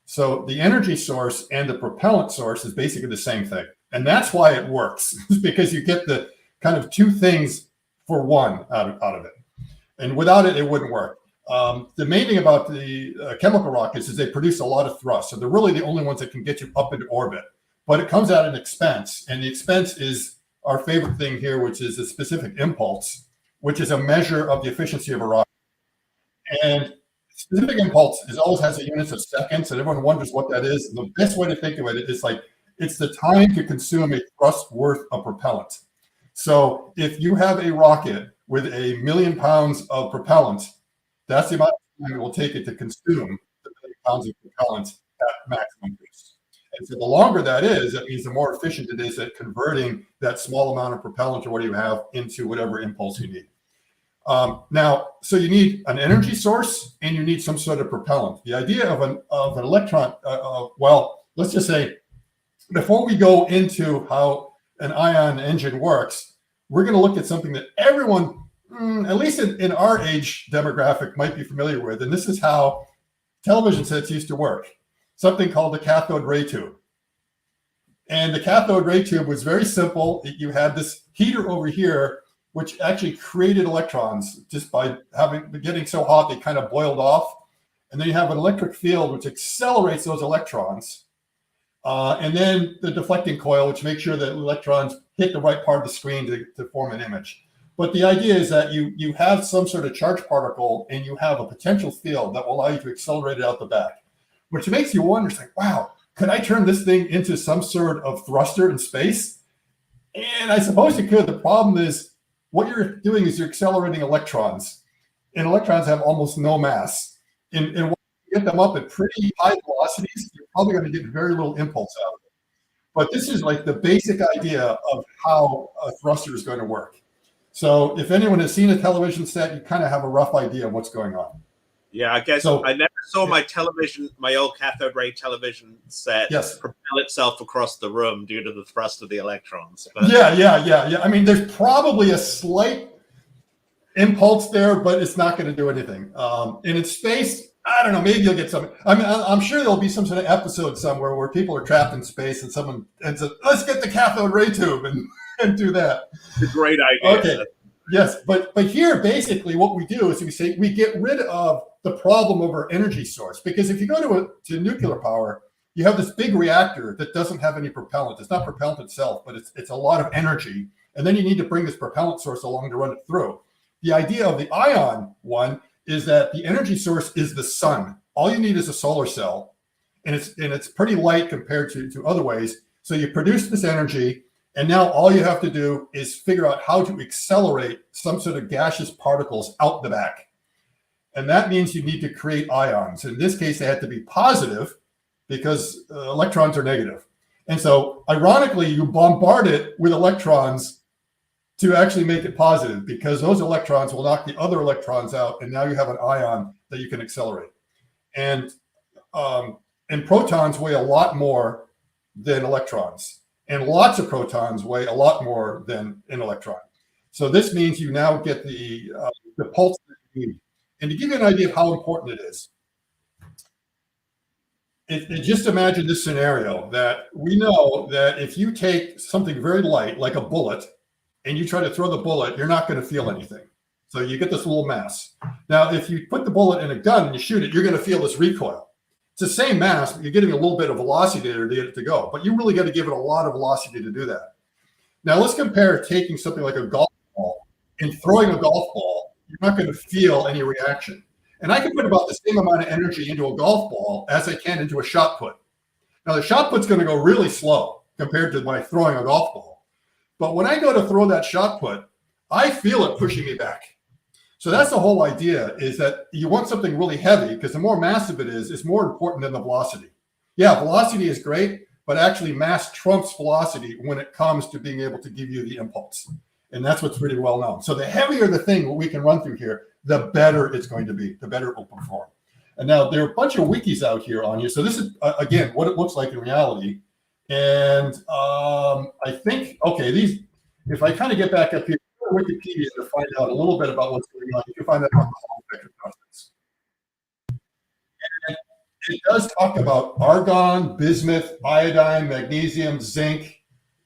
So the energy source and the propellant source is basically the same thing. And that's why it works, because you get the kind of 2 things for one out of it. And without it, it wouldn't work. The main thing about the chemical rockets is they produce a lot of thrust. So they're really the only ones that can get you up into orbit. But it comes at an expense. And the expense is our favorite thing here, which is a specific impulse, which is a measure of the efficiency of a rocket. And specific impulse always has a units of seconds, and everyone wonders what that is. And the best way to think of it is like it's the time to consume a thrust worth of propellant. So if you have a rocket with 1 million pounds of propellant, that's the amount of time it will take it to consume the 1 million pounds of propellant at maximum boost. And so the longer that is, that means the more efficient it is at converting that small amount of propellant or what you have into whatever impulse you need. Now, so you need an energy source and you need some sort of propellant. The idea of an electron, well, let's just say, before we go into how an ion engine works, we're going to look at something that everyone, at least in our age demographic, might be familiar with. And this is how television sets used to work. Something called the cathode ray tube. And the cathode ray tube was very simple. You had this heater over here, which actually created electrons just by getting so hot they kind of boiled off. And then you have an electric field which accelerates those electrons. And then the deflecting coil, which makes sure that electrons hit the right part of the screen to form an image. But the idea is that you have some sort of charged particle and you have a potential field that will allow you to accelerate it out the back, which makes you wonder, it's like, wow, could I turn this thing into some sort of thruster in space? And I suppose you could. The problem is, what you're doing is you're accelerating electrons, and electrons have almost no mass. And when you get them up at pretty high velocities, you're probably going to get very little impulse out of it. But this is like the basic idea of how a thruster is going to work. So if anyone has seen a television set, you kind of have a rough idea of what's going on. Yeah, I guess so, I never saw my old cathode ray television set propel itself across the room due to the thrust of the electrons. But... Yeah. I mean, there's probably a slight impulse there, but it's not going to do anything. And in space, I don't know, maybe you'll get something. I mean, I'm sure there'll be some sort of episode somewhere where people are trapped in space and someone says, let's get the cathode ray tube and do that. It's a great idea. Okay. Yes, but here basically what we do is we get rid of the problem of our energy source, because if you go to nuclear power, you have this big reactor that doesn't have any propellant. It's not propellant itself, but it's a lot of energy, and then you need to bring this propellant source along to run it through. The idea of the ion one is that the energy source is the sun. All you need is a solar cell, and it's pretty light compared to other ways. So you produce this energy. And now all you have to do is figure out how to accelerate some sort of gaseous particles out the back. And that means you need to create ions. In this case, they had to be positive because electrons are negative. And so ironically, you bombard it with electrons to actually make it positive, because those electrons will knock the other electrons out. And now you have an ion that you can accelerate. And protons weigh a lot more than electrons. And lots of protons weigh a lot more than an electron. So this means you now get the pulse that you need. And to give you an idea of how important it is, just imagine this scenario that we know that if you take something very light, like a bullet, and you try to throw the bullet, you're not going to feel anything. So you get this little mass. Now, if you put the bullet in a gun and you shoot it, you're going to feel this recoil. It's the same mass, but you're getting a little bit of velocity there to get it to go. But you really got to give it a lot of velocity to do that. Now let's compare taking something like a golf ball and throwing a golf ball. You're not going to feel any reaction. And I can put about the same amount of energy into a golf ball as I can into a shot put. Now the shot put's going to go really slow compared to when I'm throwing a golf ball. But when I go to throw that shot put, I feel it pushing me back. So that's the whole idea, is that you want something really heavy, because the more massive it is, it's more important than the velocity. Yeah, velocity is great, but actually mass trumps velocity when it comes to being able to give you the impulse. And that's what's really well known. So the heavier the thing we can run through here, the better it's going to be, the better it will perform. And now there are a bunch of wikis out here on here. So this is, again, what it looks like in reality. And I think, okay, these, if I kind of get back up here, Wikipedia to find out a little bit about what's going on. You can find that on the Hall effect of constants. And it does talk about argon, bismuth, iodine, magnesium, zinc,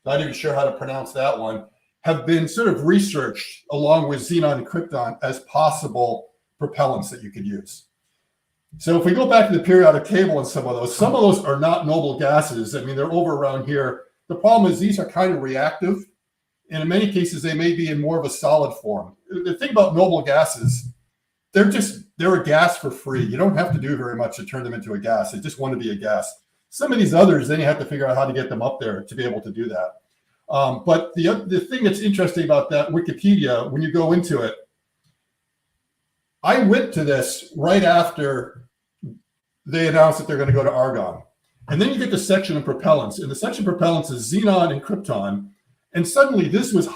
not even sure how to pronounce that one, have been sort of researched along with xenon and krypton as possible propellants that you could use. So if we go back to the periodic table and some of those are not noble gases. I mean, they're over around here. The problem is these are kind of reactive. And in many cases, they may be in more of a solid form. The thing about noble gases, they're a gas for free. You don't have to do very much to turn them into a gas. They just want to be a gas. Some of these others, then you have to figure out how to get them up there to be able to do that. But the thing that's interesting about that Wikipedia, when you go into it, I went to this right after they announced that they're going to go to argon. And then you get the section of propellants. And the section of propellants is xenon and krypton. And suddenly this was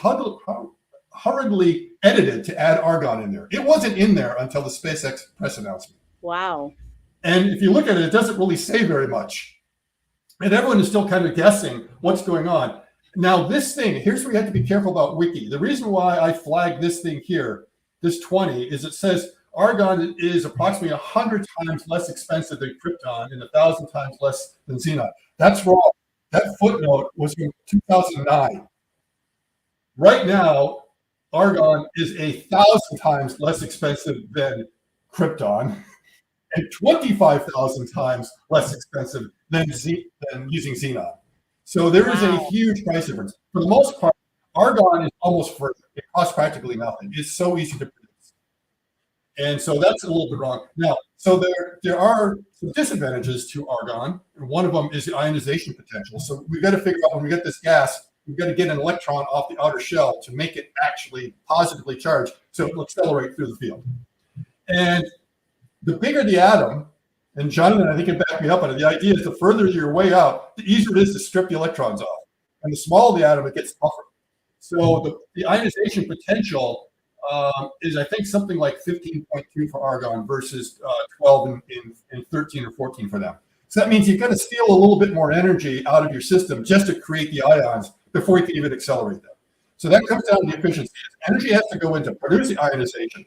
hurriedly edited to add argon in there. It wasn't in there until the SpaceX press announcement. Wow. And if you look at it, it doesn't really say very much. And everyone is still kind of guessing what's going on. Now, this thing, here's where you have to be careful about Wiki. The reason why I flagged this thing here, this 20, is it says argon is approximately 100 times less expensive than krypton and 1,000 times less than xenon. That's wrong. That footnote was from 2009. Right now, argon is 1,000 times less expensive than krypton and 25,000 times less expensive than using xenon. So there is a huge price difference. For the most part, argon is almost free. It costs practically nothing. It's so easy to produce. And so that's a little bit wrong. Now, so there are some disadvantages to argon, and one of them is the ionization potential. So we've got to figure out when we get this gas, we've got to get an electron off the outer shell to make it actually positively charged so it will accelerate through the field. And the bigger the atom, and Jonathan, I think, can back me up on it, the idea is the further your way out, the easier it is to strip the electrons off. And the smaller the atom, it gets tougher. So the ionization potential is, I think, something like 15.2 for argon versus 12 and 13 or 14 for them. So that means you've got to steal a little bit more energy out of your system just to create the ions before you can even accelerate them. So that comes down to the efficiency. Energy has to go into produce the ionization.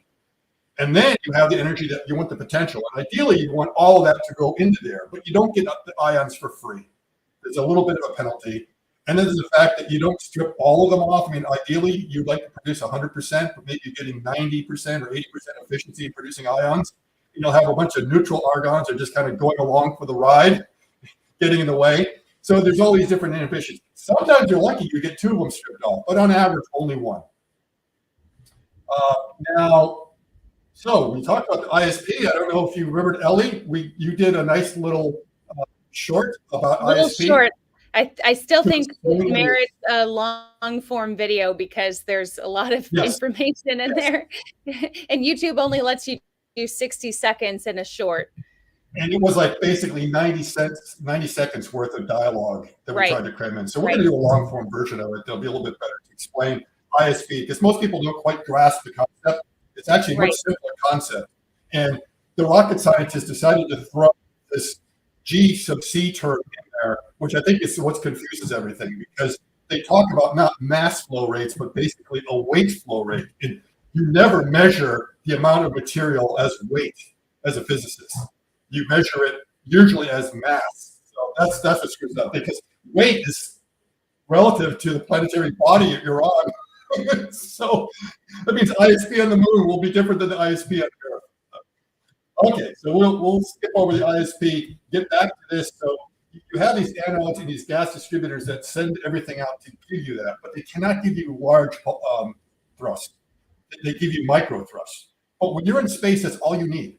And then you have the energy that you want the potential. And ideally, you want all of that to go into there, but you don't get the ions for free. There's a little bit of a penalty. And then there's the fact that you don't strip all of them off. I mean, ideally, you'd like to produce 100%, but maybe you're getting 90% or 80% efficiency in producing ions. You'll have a bunch of neutral argons that are just kind of going along for the ride, getting in the way. So there's all these different inefficiencies. Sometimes you're lucky you get 2 of them stripped off, but on average, only 1. So we talked about the ISP. I don't know if you remembered, Ellie. You did a nice little short about ISP. Short. I still think it merits a long form video because there's a lot of information in there. And YouTube only lets you do 60 seconds in a short. And it was like basically 90 seconds worth of dialogue that we tried to cram in. So we're going to do a long form version of it. They'll be a little bit better to explain ISP because most people don't quite grasp the concept. It's actually a much simpler concept. And the rocket scientists decided to throw this G sub C term in there, which I think is what confuses everything because they talk about not mass flow rates, but basically a weight flow rate. And you never measure the amount of material as weight as a physicist. You measure it usually as mass. So that's what screws up because weight is relative to the planetary body you're on. So that means ISP on the moon will be different than the ISP on Earth. Okay, so we'll skip over the ISP, get back to this. So you have these anodes and these gas distributors that send everything out to give you that, but they cannot give you large thrust. They give you micro thrust. But when you're in space, that's all you need.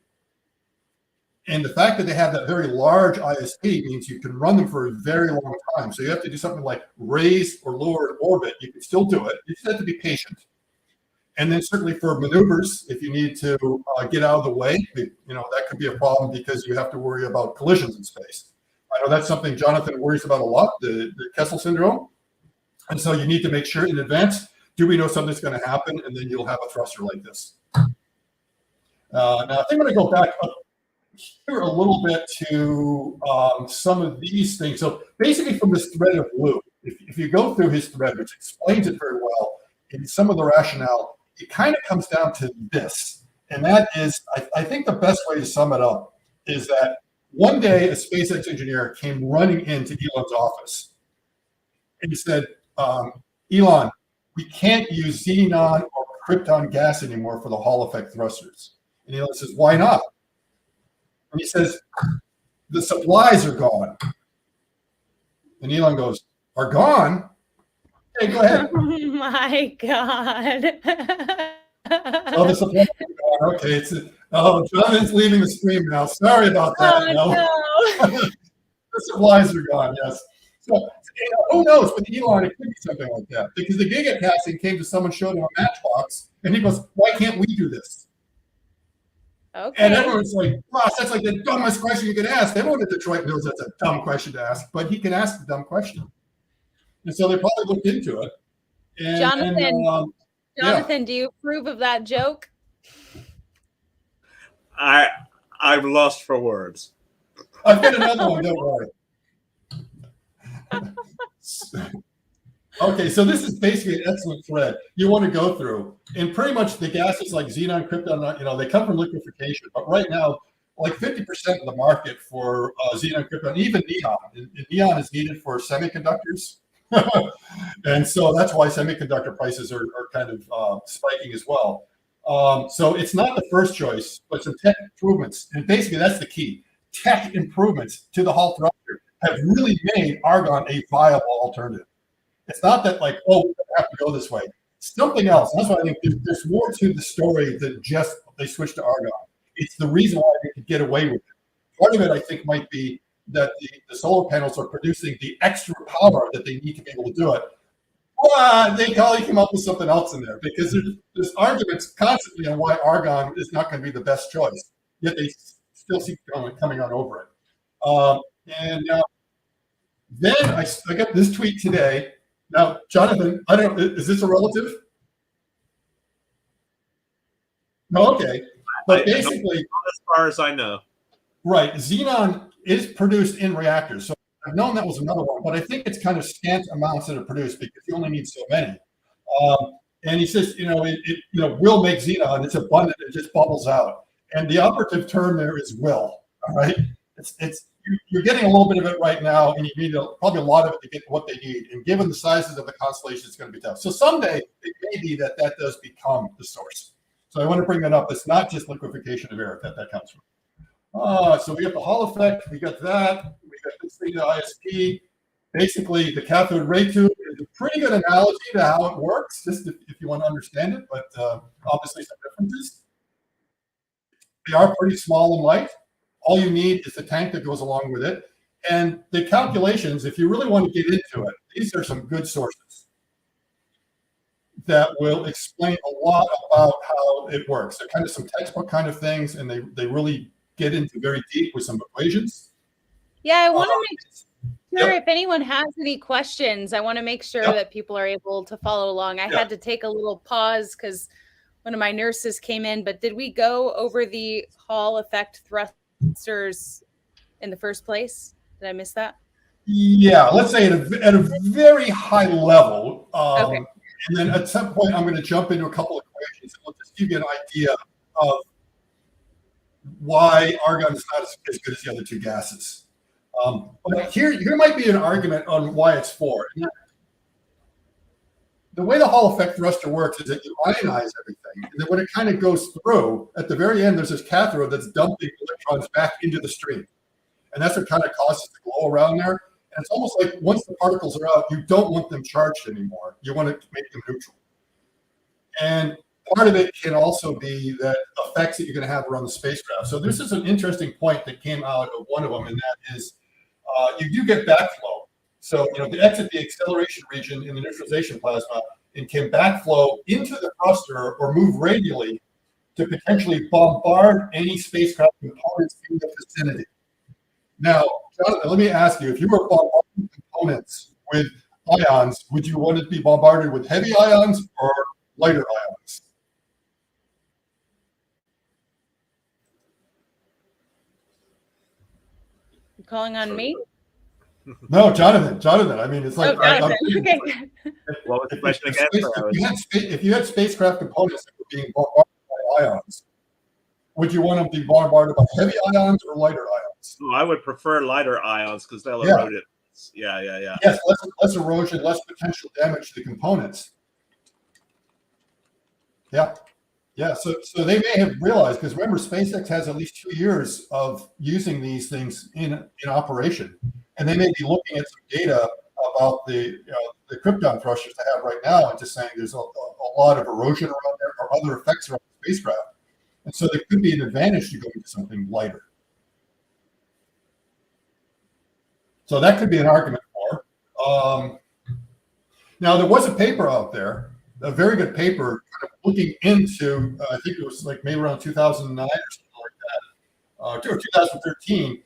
And the fact that they have that very large ISP means you can run them for a very long time. So you have to do something like raise or lower an orbit. You can still do it. You just have to be patient. And then certainly for maneuvers, if you need to get out of the way, that could be a problem because you have to worry about collisions in space. I know that's something Jonathan worries about a lot, the Kessel syndrome. And so you need to make sure in advance, do we know something's going to happen? And then you'll have a thruster like this. Now, I think I'm going to go back up here a little bit to some of these things. So basically from this thread of blue, if you go through his thread, which explains it very well, in some of the rationale, it kind of comes down to this. And that is, I think the best way to sum it up is that one day a SpaceX engineer came running into Elon's office and he said, Elon, we can't use xenon or krypton gas anymore for the Hall effect thrusters. And Elon says, why not? And he says, the supplies are gone. And Elon goes, are gone? Hey, go ahead. Oh my God. Oh, the supplies are gone. Okay. Jonathan's leaving the stream now. Sorry about that. Oh, no. The supplies are gone, yes. So, who knows? With Elon, it could be something like that. Because the gigacasting came to someone, showed him a matchbox, and he goes, why can't we do this? Okay. And everyone's like, wow, that's like the dumbest question you could ask. Everyone at Detroit knows that's a dumb question to ask, but he can ask the dumb question. And so they probably looked into it. And, Jonathan, do you approve of that joke? I'm lost for words. I've got another one, don't worry. Okay, so this is basically an excellent thread you want to go through. And pretty much the gases like xenon, krypton, they come from liquefaction. But right now, like 50% of the market for xenon, krypton, even neon. And neon is needed for semiconductors. And so that's why semiconductor prices are kind of spiking as well. So it's not the first choice, but some tech improvements. And basically that's the key. Tech improvements to the Hall thruster have really made Argon a viable alternative. It's not that like, oh, we have to go this way. Something else. That's why I think there's more to the story than just they switched to Argon. It's the reason why they could get away with it. Part of it, I think, might be that the solar panels are producing the extra power that they need to be able to do it. Well, they probably came up with something else in there because there's arguments constantly on why Argon is not going to be the best choice. Yet they still keep coming on over it. And then I got this tweet today. Now, Jonathan, is this a relative? No, okay. But basically, as far as I know. Right. Xenon is produced in reactors. So I've known that was another one, but I think it's kind of scant amounts that are produced because you only need so many. And he says, it will make xenon. It's abundant. It just bubbles out. And the operative term there is will. All right. You're getting a little bit of it right now, and you need probably a lot of it to get what they need. And given the sizes of the constellation, it's going to be tough. So someday it may be that does become the source. So I want to bring that up. It's not just liquefaction of air that comes from. So we got the Hall effect. We got that. We got this thing, the ISP. Basically, the cathode ray tube is a pretty good analogy to how it works, just if you want to understand it. But obviously, some differences. They are pretty small and light. All you need is the tank that goes along with it. And the calculations, if you really want to get into it, these are some good sources that will explain a lot about how it works. They're kind of some textbook kind of things, and they really get into very deep with some equations. Yeah, I want to make sure if anyone has any questions, I want to make sure that people are able to follow along. I had to take a little pause because one of my nurses came in, but did we go over the Hall effect thrusters in the first place? Did I miss that? Yeah, let's say at a very high level. Okay. And then at some point, I'm going to jump into a couple of equations and we'll just give you an idea of why argon is not as good as the other two gases. But here might be an argument on why it's 4. the way the Hall effect thruster works is that you ionize everything, and then when it kind of goes through, at the very end, there's this cathode that's dumping electrons back into the stream. And that's what kind of causes the glow around there. And it's almost like once the particles are out, you don't want them charged anymore. You want to make them neutral. And part of it can also be that effects that you're going to have around the spacecraft. So this is an interesting point that came out of one of them, and that is you do get backflow. So, to exit the acceleration region in the neutralization plasma and can backflow into the thruster or move radially to potentially bombard any spacecraft components in the vicinity. Now, Jonathan, let me ask you, if you were bombarding components with ions, would you want to be bombarded with heavy ions or lighter ions? You calling on me? No, Jonathan. I mean, it's like okay. What was the question again? If you had spacecraft components that were being bombarded by ions, would you want them to be bombarded by heavy ions or lighter ions? I would prefer lighter ions because they'll erode it. Yeah. Yes, less erosion, less potential damage to the components. Yeah. So they may have realized, because remember, SpaceX has at least 2 years of using these things in operation, and they may be looking at some data about the krypton thrusters they have right now, and just saying there's a lot of erosion around there or other effects around the spacecraft, and so there could be an advantage to going to something lighter. So that could be an argument for. Now there was a paper out there, a very good paper, kind of looking into, I think it was like maybe around 2009 or something like that, or 2013,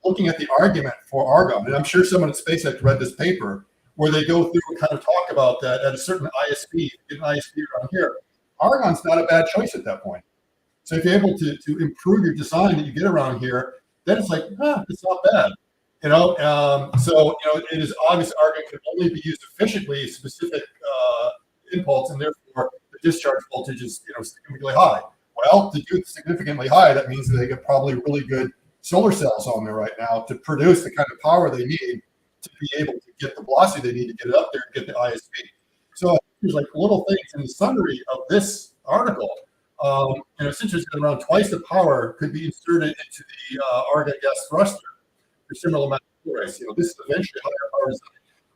looking at the argument for Argon. And I'm sure someone at SpaceX read this paper where they go through and kind of talk about that at a certain ISP, an ISP around here. Argon's not a bad choice at that point. So if you're able to improve your design that you get around here, then it's like, it's not bad. So it is obvious Argon can only be used efficiently, specific impulse, and therefore the discharge voltage is significantly high. Well, to do it significantly high, that means that they get probably really good solar cells on there right now to produce the kind of power they need to be able to get the velocity they need to get it up there and get the ISP. So there's like little things in the summary of this article. It's interesting, around twice the power could be inserted into the Argon gas thruster for similar amount of force. This is eventually higher power design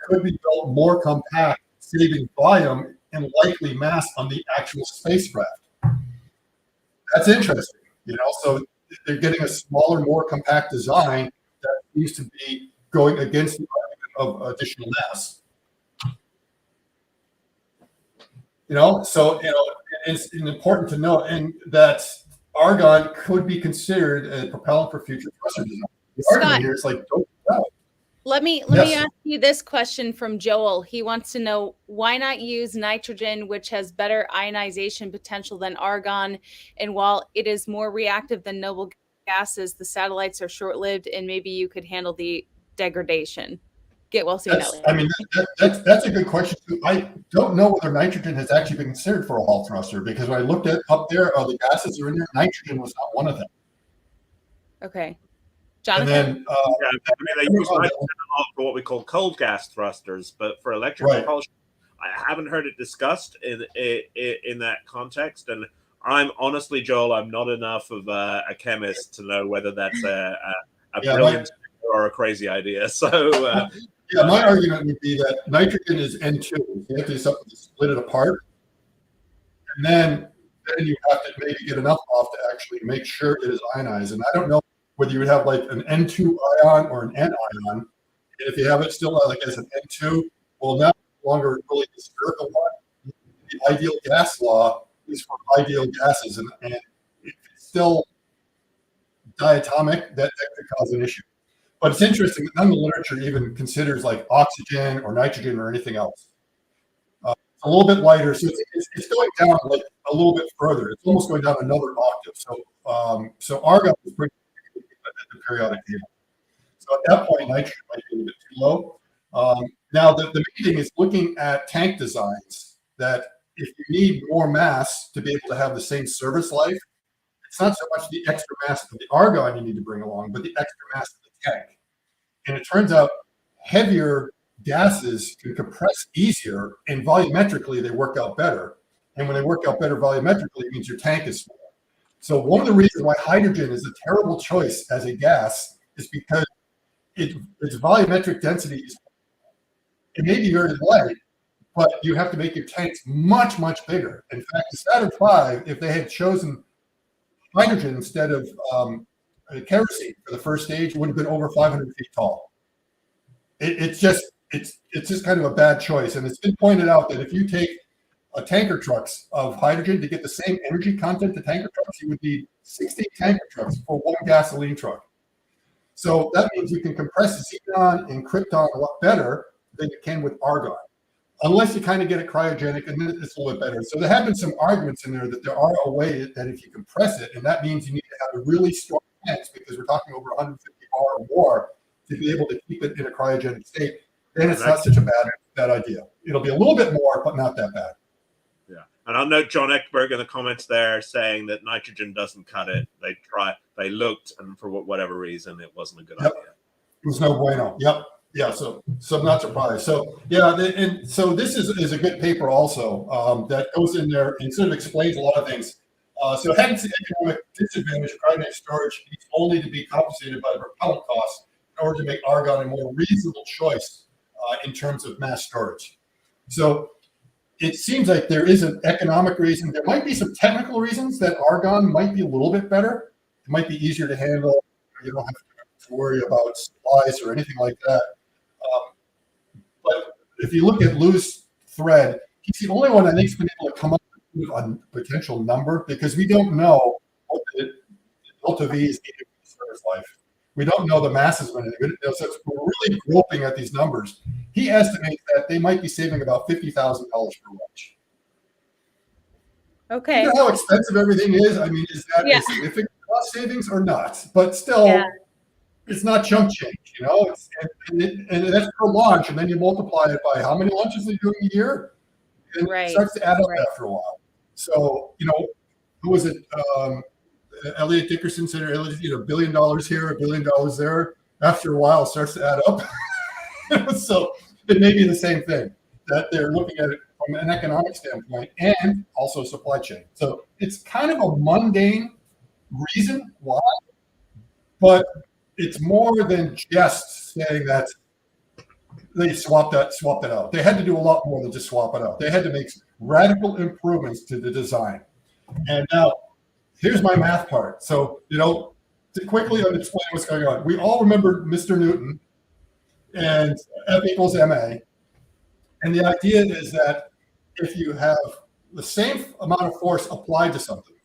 could be built more compact, saving volume and likely mass on the actual spacecraft. That's interesting. So they're getting a smaller, more compact design that seems to be going against the argument of additional mass. So it's important to note, and that Argon could be considered a propellant for future thruster design. The argument here is like, don't do that. Let me ask you this question from Joel. He wants to know, why not use nitrogen, which has better ionization potential than argon? And while it is more reactive than noble gases, the satellites are short-lived, and maybe you could handle the degradation. Get well soon, Ellie. I mean, that's a good question. I don't know whether nitrogen has actually been considered for a Hall thruster, because when I looked at up there, the gases are in there. Nitrogen was not one of them. Okay. Jonathan? And then, they use nitrogen a lot for what we call cold gas thrusters, but for electric propulsion, I haven't heard it discussed in that context. And I'm honestly, Joel, I'm not enough of a chemist to know whether that's a brilliant or a crazy idea. So, my argument would be that nitrogen is N2. You have to do something to split it apart, and then you have to maybe get enough off to actually make sure it is ionized. And I don't know whether you would have like an N2 ion or an N ion. And if you have it still like as an N2, well, now no longer really the spherical one. The ideal gas law is for ideal gases, and if it's still diatomic, that could cause an issue. But it's interesting that none of the literature even considers like oxygen or nitrogen or anything else. It's a little bit lighter, so it's going down like a little bit further. It's almost going down another octave. So Argon is pretty at the periodic table. So at that point, nitrogen might be a little bit too low. Now the main thing is looking at tank designs that if you need more mass to be able to have the same service life, it's not so much the extra mass of the Argon you need to bring along, but the extra mass of the tank. And it turns out heavier gases can compress easier, and volumetrically they work out better. And when they work out better volumetrically, it means your tank is smaller. So one of the reasons why hydrogen is a terrible choice as a gas is because its volumetric density is, it may be very light, but you have to make your tanks much, much bigger. In fact, the Saturn V, if they had chosen hydrogen instead of kerosene for the first stage, would have been over 500 feet tall. It's just kind of a bad choice. And it's been pointed out that if you take a tanker trucks of hydrogen to get the same energy content to tanker trucks, you would need 60 tanker trucks for one gasoline truck. So that means you can compress xenon and krypton a lot better than you can with argon, unless you kind of get it cryogenic, and then it's a little bit better. So there have been some arguments in there that there are a way that if you compress it, and that means you need to have a really strong tanks, because we're talking over 150 bar or more to be able to keep it in a cryogenic state, then it's not such a bad idea. It'll be a little bit more, but not that bad. Yeah, and I'll note John Eckberg in the comments there saying that nitrogen doesn't cut it. They looked, and for whatever reason, it wasn't a good idea. It was no bueno. Yep. Yeah. So I'm not surprised. So yeah, and so this is a good paper also that goes in there and sort of explains a lot of things. So hence the economic disadvantage of cryogenic storage needs only to be compensated by the propellant costs in order to make argon a more reasonable choice in terms of mass storage. So it seems like there is an economic reason. There might be some technical reasons that argon might be a little bit better. It might be easier to handle. You don't have to worry about supplies or anything like that. But if you look at loose thread, he's the only one I think's been able to come up with a potential number, because we don't know what the delta V is needed for the service life. We don't know the masses of anything. So we're really groping at these numbers. He estimates that they might be saving about $50,000 per launch. Okay. You know how expensive everything is? I mean, is that a significant cost savings or not? But still, it's not chump change, you know? And that's per launch, and then you multiply it by how many launches they're doing a year, and it starts to add up after a while. So, you know, who was it? Elliot Dickerson said, $1 billion here, $1 billion there. After a while, it starts to add up. So it may be the same thing, that they're looking at it from an economic standpoint and also supply chain. So it's kind of a mundane reason why, but it's more than just saying that they swapped that out. They had to do a lot more than just swap it out. They had to make radical improvements to the design. And now, here's my math part. So, you know, to quickly explain what's going on, we all remember Mr. Newton and F equals ma. And the idea is that if you have the same amount of force applied to something,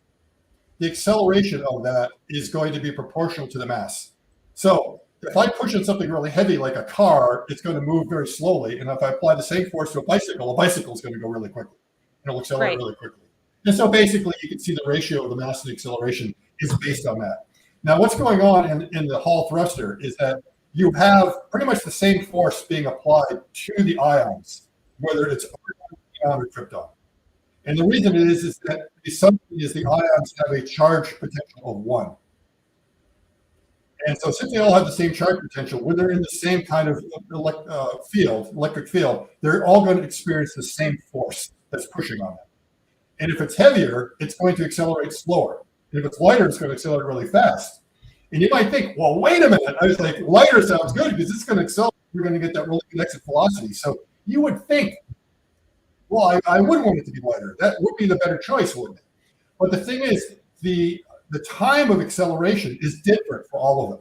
the acceleration of that is going to be proportional to the mass. So if I push on something really heavy like a car, it's going to move very slowly. And if I apply the same force to a bicycle is going to go really quickly. It'll accelerate really quickly. And so basically you can see the ratio of the mass to the acceleration is based on that. Now what's going on in the Hall thruster is that you have pretty much the same force being applied to the ions, whether it's argon or krypton. And the reason it is that the assumption is the ions have a charge potential of 1. And so since they all have the same charge potential, when they're in the same kind of electric field, they're all going to experience the same force that's pushing on them. And if it's heavier, it's going to accelerate slower. And if it's lighter, it's going to accelerate really fast. And you might think, well, wait a minute. I was like, lighter sounds good because it's going to accelerate. You're going to get that really good exit velocity. So you would think, well, I would want it to be lighter. That would be the better choice, wouldn't it? But the thing is, the time of acceleration is different for all of them.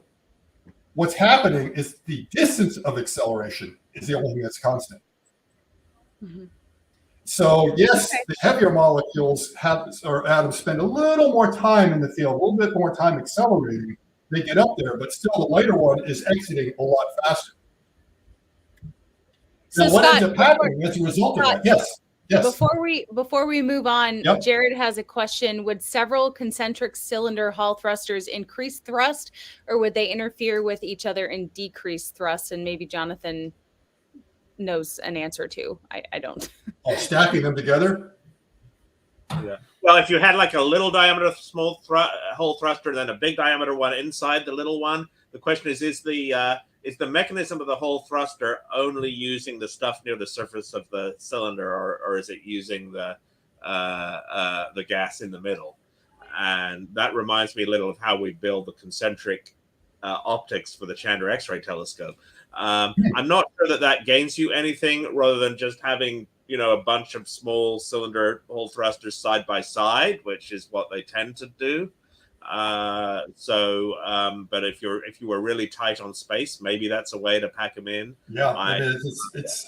What's happening is the distance of acceleration is the only thing that's constant. Mm-hmm. So yes, the heavier molecules atoms spend a little more time in the field, a little bit more time accelerating. They get up there, but still the lighter one is exiting a lot faster. So now, what ends up happening as a result of that? Yes. Before we move on, Jared has a question. Would several concentric cylinder Hall thrusters increase thrust, or would they interfere with each other and decrease thrust? And maybe Jonathan knows an answer to. I don't. Oh, stacking them together? Yeah. Well, if you had like a little diameter small Hall thruster, then a big diameter one inside the little one, the question is the is the mechanism of the whole thruster only using the stuff near the surface of the cylinder, or is it using the gas in the middle? And that reminds me a little of how we build the concentric optics for the Chandra X-ray telescope. I'm not sure that gains you anything rather than just having, you know, a bunch of small cylinder hole thrusters side by side, which is what they tend to do. But if you were really tight on space, maybe that's a way to pack them in. Yeah, it is.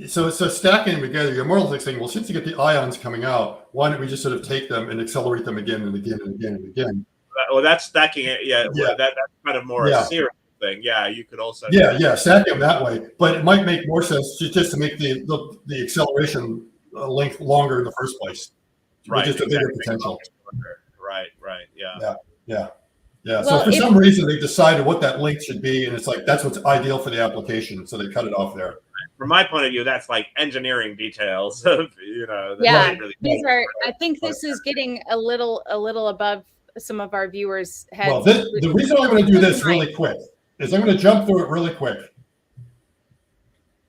So stacking them together, you're more like saying, well, since you get the ions coming out, why don't we just sort of take them and accelerate them again and again and again and again? Well, that's stacking it. Yeah. That's kind of more a serial thing. Yeah, you could also. Yeah, stacking them that way. But it might make more sense just to make the acceleration length longer in the first place. Right. Just a bigger potential. Right. Yeah. So for some reason, they decided what that length should be, and it's like that's what's ideal for the application, so they cut it off there. From my point of view, that's like engineering details of, you know. Yeah, really these are. I think this is getting a little above some of our viewers' heads. Well, the reason I'm going to do this really quick is I'm going to jump through it really quick,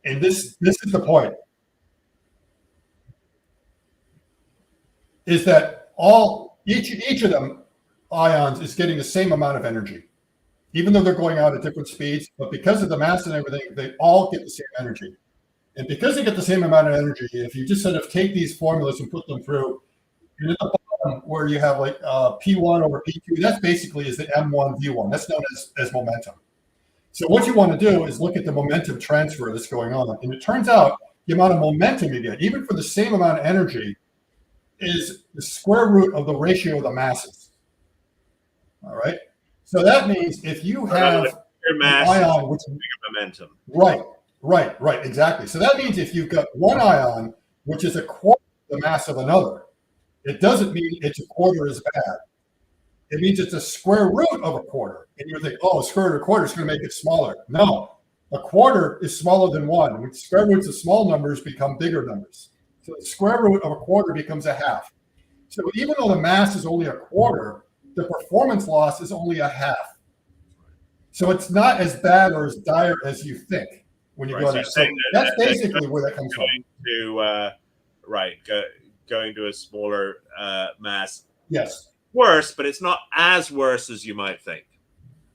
and this is the point: is that each of them ions is getting the same amount of energy, even though they're going out at different speeds. But because of the mass and everything, they all get the same energy. And because they get the same amount of energy, if you just sort of take these formulas and put them through, and at the bottom where you have like P1 over P2, that's basically is the M1 V1. That's known as momentum. So what you want to do is look at the momentum transfer that's going on. And it turns out the amount of momentum you get, even for the same amount of energy, is the square root of the ratio of the masses. All right. So that means if you have your mass an ion, which momentum. Right, exactly. So that means if you've got one ion, which is a quarter of the mass of another, it doesn't mean it's a quarter as bad. It means it's a square root of a quarter. And you think, oh, a square root of a quarter is going to make it smaller. No, a quarter is smaller than one. When square roots of small numbers become bigger numbers. So the square root of a quarter becomes a half. So even though the mass is only a quarter, the performance loss is only a half. So it's not as bad or as dire as you think when you go there. So that's basically where that comes from. Going to a smaller mass. Yes. Worse, but it's not as worse as you might think.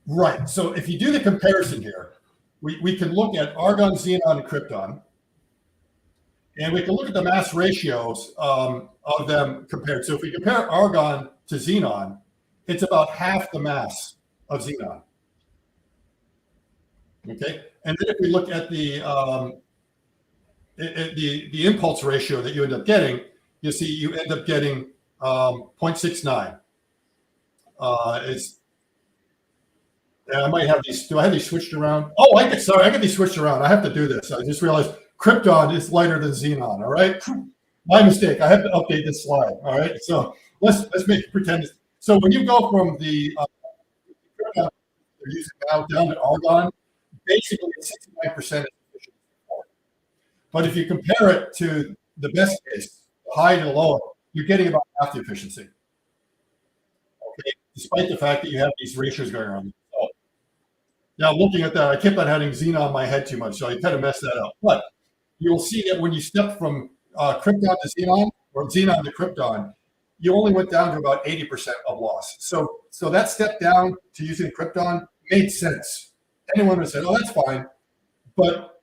Right. So if you do the comparison here, we can look at argon, xenon, and krypton. And we can look at the mass ratios of them compared. So if we compare argon to xenon, it's about half the mass of xenon. Okay, and then if we look at the impulse ratio that you end up getting, you see you end up getting 0.69. I might have these. Do I have these switched around? Oh, I got these switched around. I have to do this. I just realized krypton is lighter than xenon. All right, my mistake. I have to update this slide. All right, so let's make pretend. So when you go from the krypton they're using now down to argon, basically it's 69% efficient. But if you compare it to the best case, high to low, you're getting about half the efficiency. Okay, despite the fact that you have these ratios going on. So now looking at that, I kept on having xenon in my head too much, so I kind of messed that up. But you'll see that when you step from krypton to xenon or xenon to krypton, you only went down to about 80% of loss. So that step down to using krypton made sense. Anyone would say, oh, that's fine. But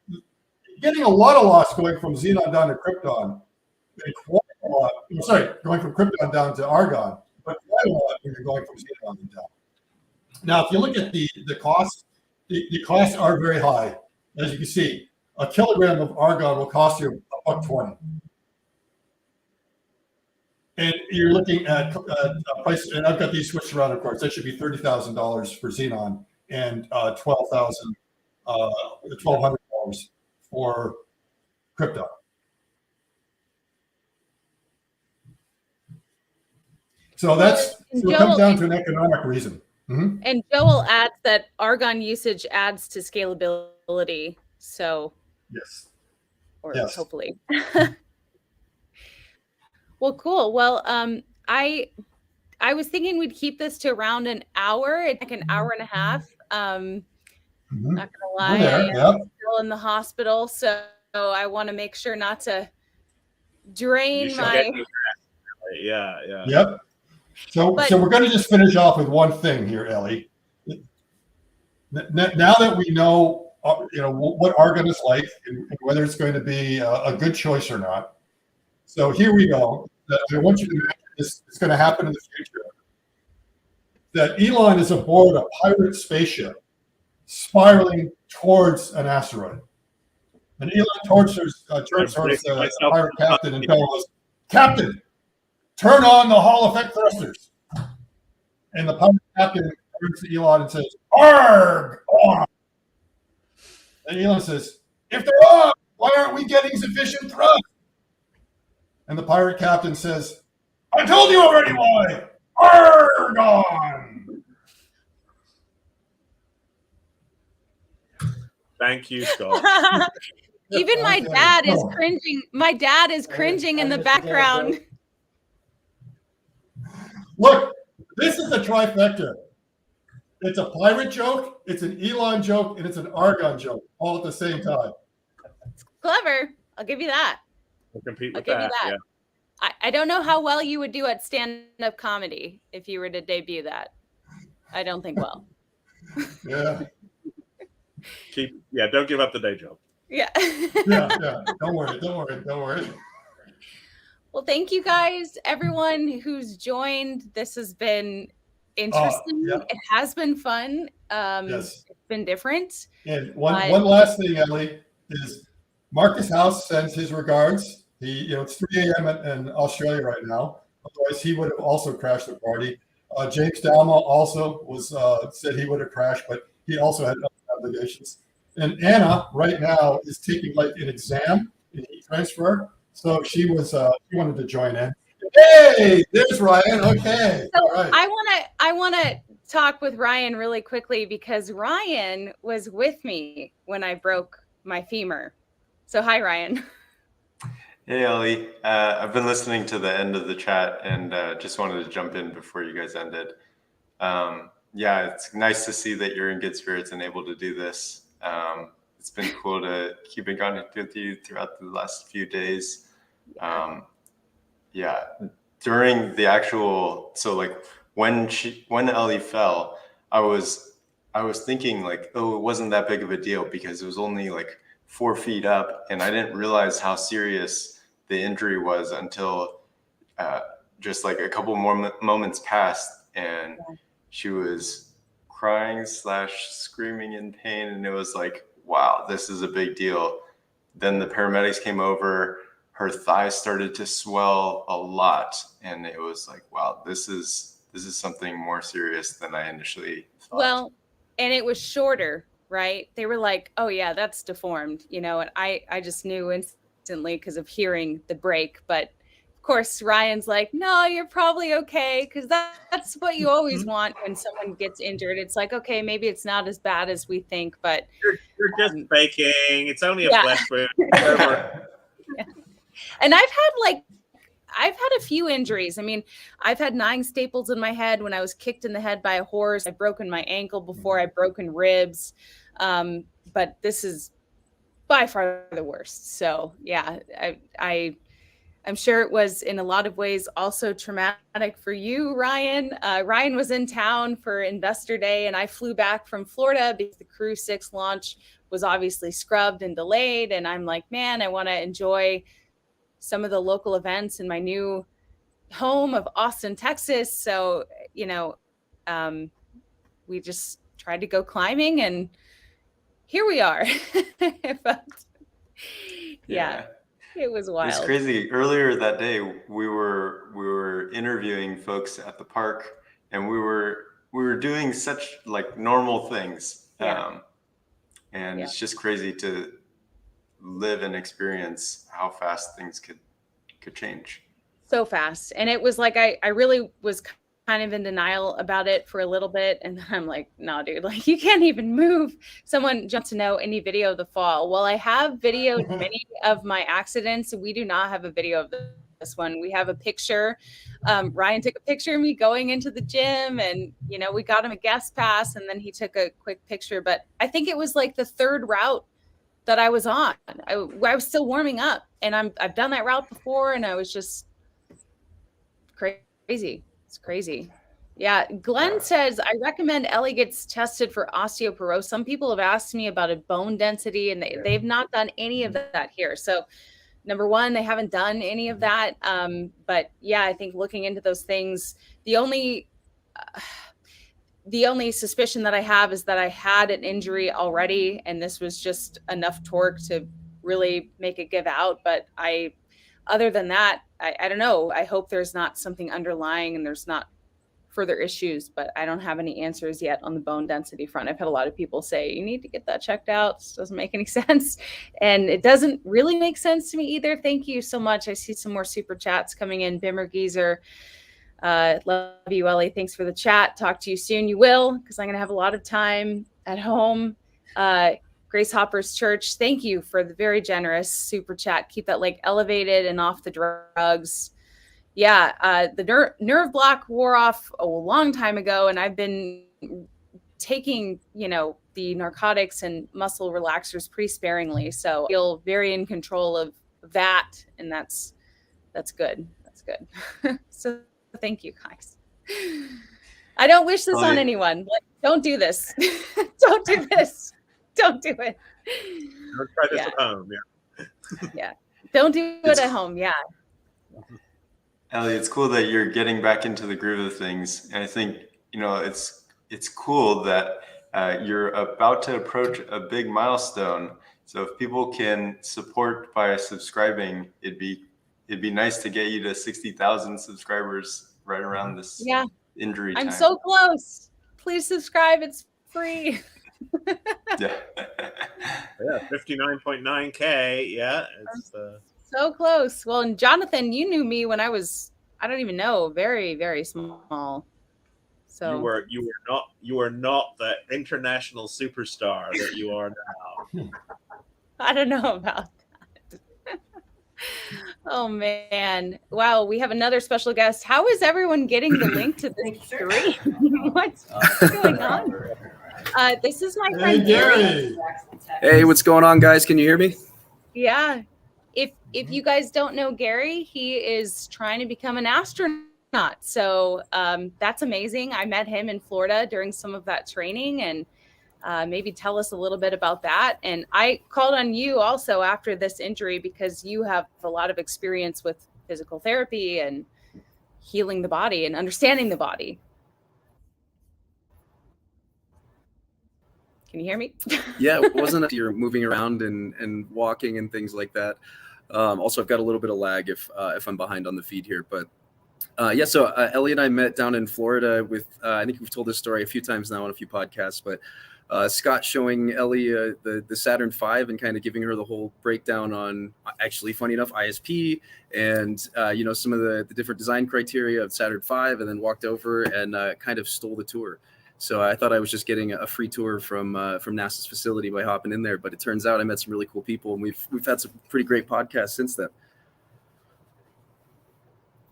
getting a lot of loss going from xenon down to krypton, and quite a lot, going from krypton down to argon, but quite a lot when you're going from xenon down. Now, if you look at the costs, the costs are very high. As you can see, a kilogram of argon will cost you $1.20. And you're looking at a price, and I've got these switched around, of course. That should be $30,000 for xenon and $1,200 for krypton. So it comes down to an economic reason. Mm-hmm. And Joel adds that argon usage adds to scalability. So yes, hopefully. Well, cool. Well, I was thinking we'd keep this to around an hour. It's like an hour and a half. Not gonna lie, I am still in the hospital, so I want to make sure not to drain my. Yeah. Yep. So we're going to just finish off with one thing here, Ellie. Now that we know, what Argon is like and whether it's going to be a good choice or not. So here we go. I want you to imagine this is going to happen in the future. That Elon is aboard a pirate spaceship spiraling towards an asteroid. And Elon turns towards the pirate captain and goes, "Captain, turn on the Hall effect thrusters." And the pirate captain turns to Elon and says, "Arg-on." And Elon says, "If they're on, why aren't we getting sufficient thrust?" And the pirate captain says, "I told you already why. Argon." Thank you, Scott. Even my dad is cringing. My dad is cringing in the background. Look, this is a trifecta. It's a pirate joke, it's an Elon joke, and it's an Argon joke all at the same time. It's clever. I'll give you that. We'll compete I'll with give you that. that. Yeah. I don't know how well you would do at stand-up comedy if you were to debut that. I don't think well. Yeah. Don't give up the day job. Yeah. Yeah. Don't worry. Well, thank you guys, everyone who's joined. This has been interesting. It has been fun. Yes. It's been different. And one last thing, Ellie, is Marcus House sends his regards. It's 3 a.m. in Australia right now. Otherwise, he would have also crashed the party. James Dalma also said he would have crashed, but he also had other obligations. And Anna right now is taking like an exam in e-transfer, so she wanted to join in. Hey, there's Ryan. Okay. So all right. I want to talk with Ryan really quickly because Ryan was with me when I broke my femur. So hi, Ryan. Hey, Ellie. I've been listening to the end of the chat and just wanted to jump in before you guys ended. It's nice to see that you're in good spirits and able to do this. It's been cool to keep in contact with you throughout the last few days. During the actual, when Ellie fell, I was thinking like, oh, it wasn't that big of a deal because it was only like 4 feet up, and I didn't realize how serious the injury was until just like a couple more moments passed, and she was crying / screaming in pain, and it was like, wow, this is a big deal. Then the paramedics came over, her thighs started to swell a lot, and it was like, wow, this is something more serious than I initially thought. Well, and it was shorter, right? They were like, oh yeah, that's deformed, and I just knew instantly because of hearing the break. But of course, Ryan's like, no, you're probably okay, because that's what you always want when someone gets injured. It's like, okay, maybe it's not as bad as we think, but you're just faking. It's only a flesh wound. And I've had a few injuries. I mean, I've had 9 staples in my head when I was kicked in the head by a horse. I've broken my ankle before. I've broken ribs. But this is by far the worst. So yeah, I'm sure it was in a lot of ways also traumatic for you, Ryan. Ryan was in town for Investor Day, and I flew back from Florida because the Crew 6 launch was obviously scrubbed and delayed. And I'm like, man, I want to enjoy some of the local events in my new home of Austin, Texas. So, we just tried to go climbing, and here we are. But, yeah. It was wild. It's crazy. Earlier that day, we were interviewing folks at the park, and we were doing such like normal things. And it's just crazy to live and experience how fast things could change. So fast. And it was like I really was kind of in denial about it for a little bit, and then I'm like, no, dude, like you can't even move. Someone jumped to know any video of the fall. Well, I have videoed many of my accidents. We do not have a video of the this one. We have a picture. Ryan took a picture of me going into the gym, and we got him a guest pass, and then he took a quick picture. But I think it was like the third route that I was on. I was still warming up, and I've done that route before, and I was just crazy. It's crazy. Yeah. Glenn says, I recommend Ellie gets tested for osteoporosis. Some people have asked me about a bone density, and they've not done any of that here. So number one, they haven't done any of that. But yeah, I think looking into those things, the only suspicion that I have is that I had an injury already, and this was just enough torque to really make it give out. But other than that, I don't know. I hope there's not something underlying and there's not further issues, but I don't have any answers yet on the bone density front. I've had a lot of people say, you need to get that checked out. This doesn't make any sense. And it doesn't really make sense to me either. Thank you so much. I see some more super chats coming in. Bimmer Geezer, love you, Ellie. Thanks for the chat. Talk to you soon. You will, because I'm going to have a lot of time at home. Grace Hopper's Church, thank you for the very generous super chat. Keep that leg elevated and off the drugs. Yeah, the nerve block wore off a long time ago, and I've been taking, the narcotics and muscle relaxers pretty sparingly. So I feel very in control of that, and that's good. That's good. So thank you, guys. I don't wish this on anyone. Like, don't do this. Don't do this. Don't do it. Don't try this at home. Yeah. Yeah. Don't do it at home. Yeah. Ellie, it's cool that you're getting back into the groove of things. And I think, it's cool that you're about to approach a big milestone. So if people can support by subscribing, it'd be nice to get you to 60,000 subscribers right around this injury time. I'm so close. Please subscribe. It's free. Yeah. Yeah, 59.9K. Yeah, it's so close. Well, and Jonathan, you knew me when I was, I don't even know, very, very small. So you were not the international superstar that you are now. I don't know about that. Oh man. Wow, we have another special guest. How is everyone getting the link to the three? What's going on? This is my friend Gary. Hey, what's going on, guys? Can you hear me? Yeah. If you guys don't know Gary, he is trying to become an astronaut. So that's amazing. I met him in Florida during some of that training, and maybe tell us a little bit about that. And I called on you also after this injury because you have a lot of experience with physical therapy and healing the body and understanding the body. Can you hear me? Yeah, it wasn't you're moving around and walking and things like that. Also, I've got a little bit of lag if I'm behind on the feed here, but so Ellie and I met down in Florida with I think we've told this story a few times now on a few podcasts, but Scott showing Ellie the Saturn V and kind of giving her the whole breakdown on actually, funny enough, ISP and some of the different design criteria of Saturn V, and then walked over and kind of stole the tour. So I thought I was just getting a free tour from NASA's facility by hopping in there, but it turns out I met some really cool people, and we've had some pretty great podcasts since then.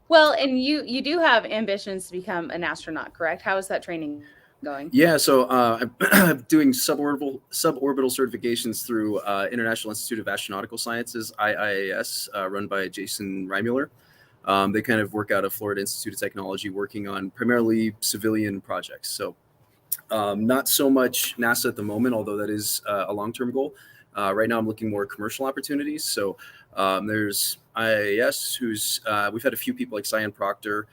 Well, and you do have ambitions to become an astronaut, correct? How is that training going? Yeah, so I'm doing suborbital certifications through International Institute of Astronautical Sciences, IIAS, run by Jason Reimuller. They kind of work out of Florida Institute of Technology, working on primarily civilian projects. So not so much NASA at the moment, although that is a long-term goal. Right now, I'm looking more at commercial opportunities. So there's IIS, who's we've had a few people like Cyan Proctor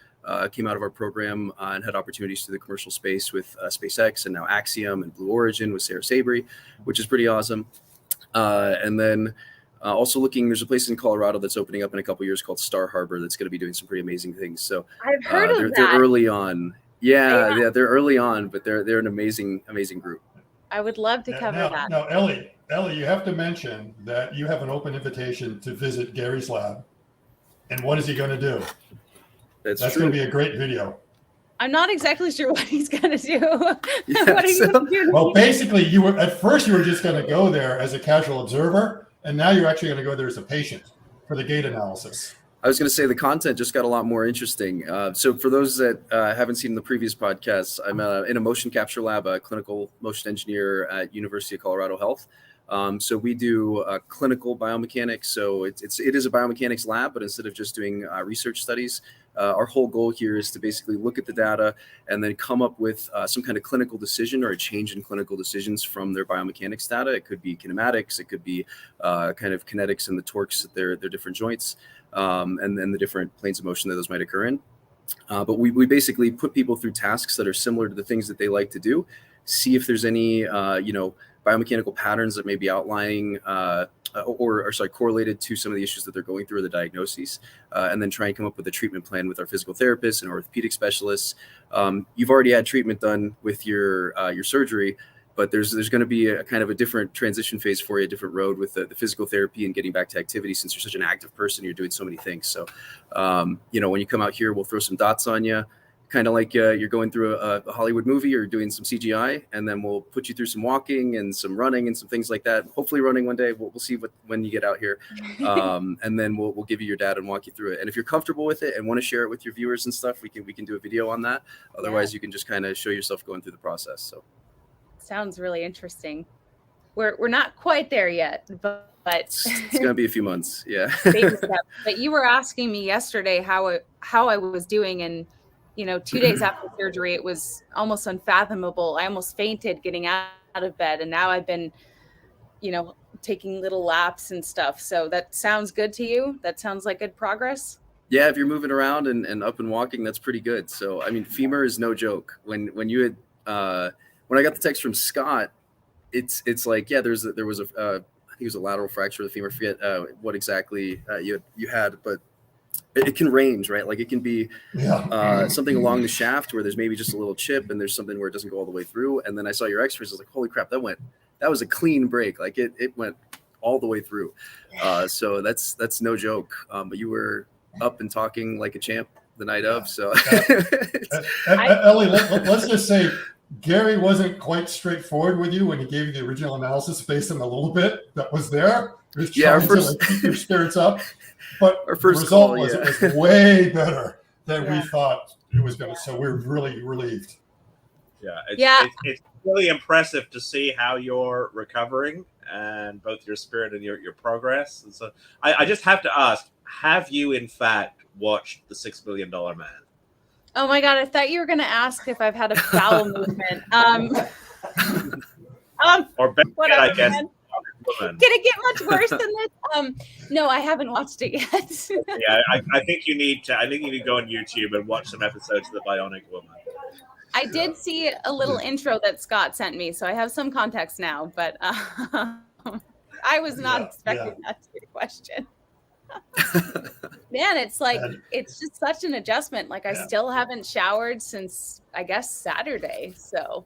came out of our program and had opportunities to the commercial space with SpaceX, and now Axiom and Blue Origin with Sarah Sabry, which is pretty awesome. And then also looking, there's a place in Colorado that's opening up in a couple of years called Star Harbor that's going to be doing some pretty amazing things. So I've heard of that. They're early on. Yeah, they're early on, but they're an amazing group. I would love to cover that. Now, Ellie, you have to mention that you have an open invitation to visit Gary's lab. And what is he going to do? That's going to be a great video. I'm not exactly sure what he's going to do. What are you going to do? Well, basically, you were just going to go there as a casual observer, and now you're actually going to go there as a patient for the gait analysis. I was going to say the content just got a lot more interesting. So for those that haven't seen the previous podcasts, I'm in a motion capture lab, a clinical motion engineer at University of Colorado Health. So we do clinical biomechanics. So it is a biomechanics lab, but instead of just doing research studies, our whole goal here is to basically look at the data and then come up with some kind of clinical decision or a change in clinical decisions from their biomechanics data. It could be kinematics, it could be kind of kinetics and the torques at their different joints, and then the different planes of motion that those might occur in. But we basically put people through tasks that are similar to the things that they like to do, see if there's any, biomechanical patterns that may be outlining or correlated to some of the issues that they're going through or the diagnoses, and then try and come up with a treatment plan with our physical therapists and orthopedic specialists. You've already had treatment done with your surgery, but there's going to be a kind of a different transition phase for you, a different road with the physical therapy and getting back to activity since you're such an active person, you're doing so many things. So, when you come out here, we'll throw some dots on you, kind of like you're going through a Hollywood movie or doing some CGI, and then we'll put you through some walking and some running and some things like that. Hopefully running one day. We'll see when you get out here. And then we'll give you your data and walk you through it. And if you're comfortable with it and want to share it with your viewers and stuff, we can do a video on that. Otherwise, you can just kind of show yourself going through the process. So sounds really interesting. We're not quite there yet, but it's going to be a few months. Yeah. Baby steps. But you were asking me yesterday how I was doing, and 2 days after surgery, it was almost unfathomable. I almost fainted getting out of bed. And now I've been, taking little laps and stuff. So that sounds good to you? That sounds like good progress? Yeah, if you're moving around and up and walking, that's pretty good. So, I mean, femur is no joke. When you had, when I got the text from Scott, it's like, yeah, there was I think it was a lateral fracture of the femur. I forget what exactly you had, but it can range, right? Like it can be something along the shaft where there's maybe just a little chip, and there's something where it doesn't go all the way through. And then I saw your X-rays. I was like, holy crap, that was a clean break. Like it went all the way through. So that's no joke. But you were up and talking like a champ the night of. So Ellie, let's just say Gary wasn't quite straightforward with you when he gave you the original analysis based on a little bit that was there. He was trying to keep your spirits up. But our first result was it was way better than we thought it was going to. So we're really relieved. It's really impressive to see how you're recovering and both your spirit and your progress. And so I just have to ask, have you in fact watched The $6 Million Man? Oh my God, I thought you were going to ask if I've had a bowel movement. Or better, I guess. Can it get much worse than this? No, I haven't watched it yet. Yeah, I think you need to go on YouTube and watch some episodes of The Bionic Woman. I did see a little intro that Scott sent me, so I have some context now, but I was not expecting that to be a question. Man, it's like, it's just such an adjustment. Like I still haven't showered since, I guess, Saturday. So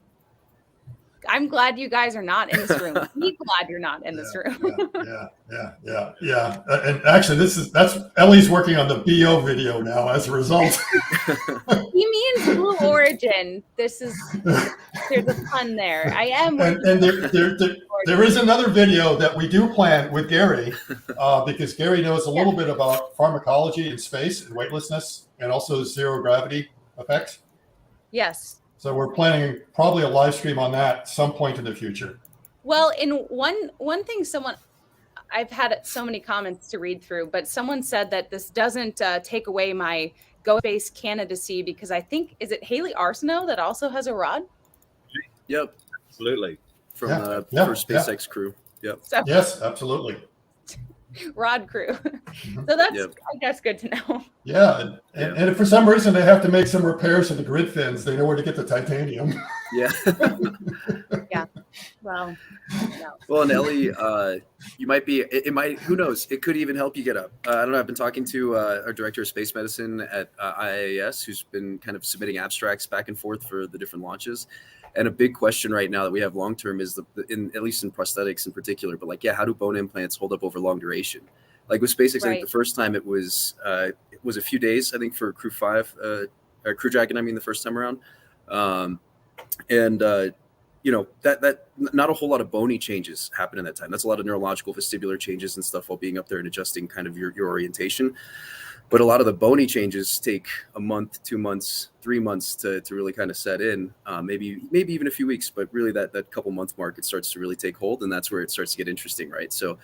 I'm glad you guys are not in this room. Be glad you're not in this room. Yeah. And actually, that's Ellie's working on the BO video now as a result. He means Blue Origin. There's a pun there. I am. And there is another video that we do plan with Gary, because Gary knows a little bit about pharmacology in space and weightlessness, and also zero gravity effects. Yes. So we're planning probably a live stream on that some point in the future. Well, in one thing, I've had so many comments to read through, but someone said that this doesn't take away my Go Space candidacy, because I think, is it Haley Arsenault that also has a rod? Yep. Absolutely. From first SpaceX crew. Yep. So, yes, absolutely. Rod crew. So that's, I guess, good to know. Yeah. And if for some reason they have to make some repairs to the grid fins, they know where to get the titanium. Yeah. Yeah. Well, no. Well, and Ellie, you might be, it might, who knows? It could even help you get up. I don't know. I've been talking to our director of space medicine at IAS, who's been kind of submitting abstracts back and forth for the different launches. And a big question right now that we have long term is at least in prosthetics in particular, but like, how do bone implants hold up over long duration? Like with SpaceX, I think the first time it was a few days, I think, for Crew Dragon, the first time around. That not a whole lot of bony changes happen in that time. That's a lot of neurological vestibular changes and stuff while being up there and adjusting kind of your orientation. But a lot of the bony changes take a month, 2 months, 3 months to really kind of set in, maybe even a few weeks, but really that couple month mark, it starts to really take hold, and that's where it starts to get interesting, right? So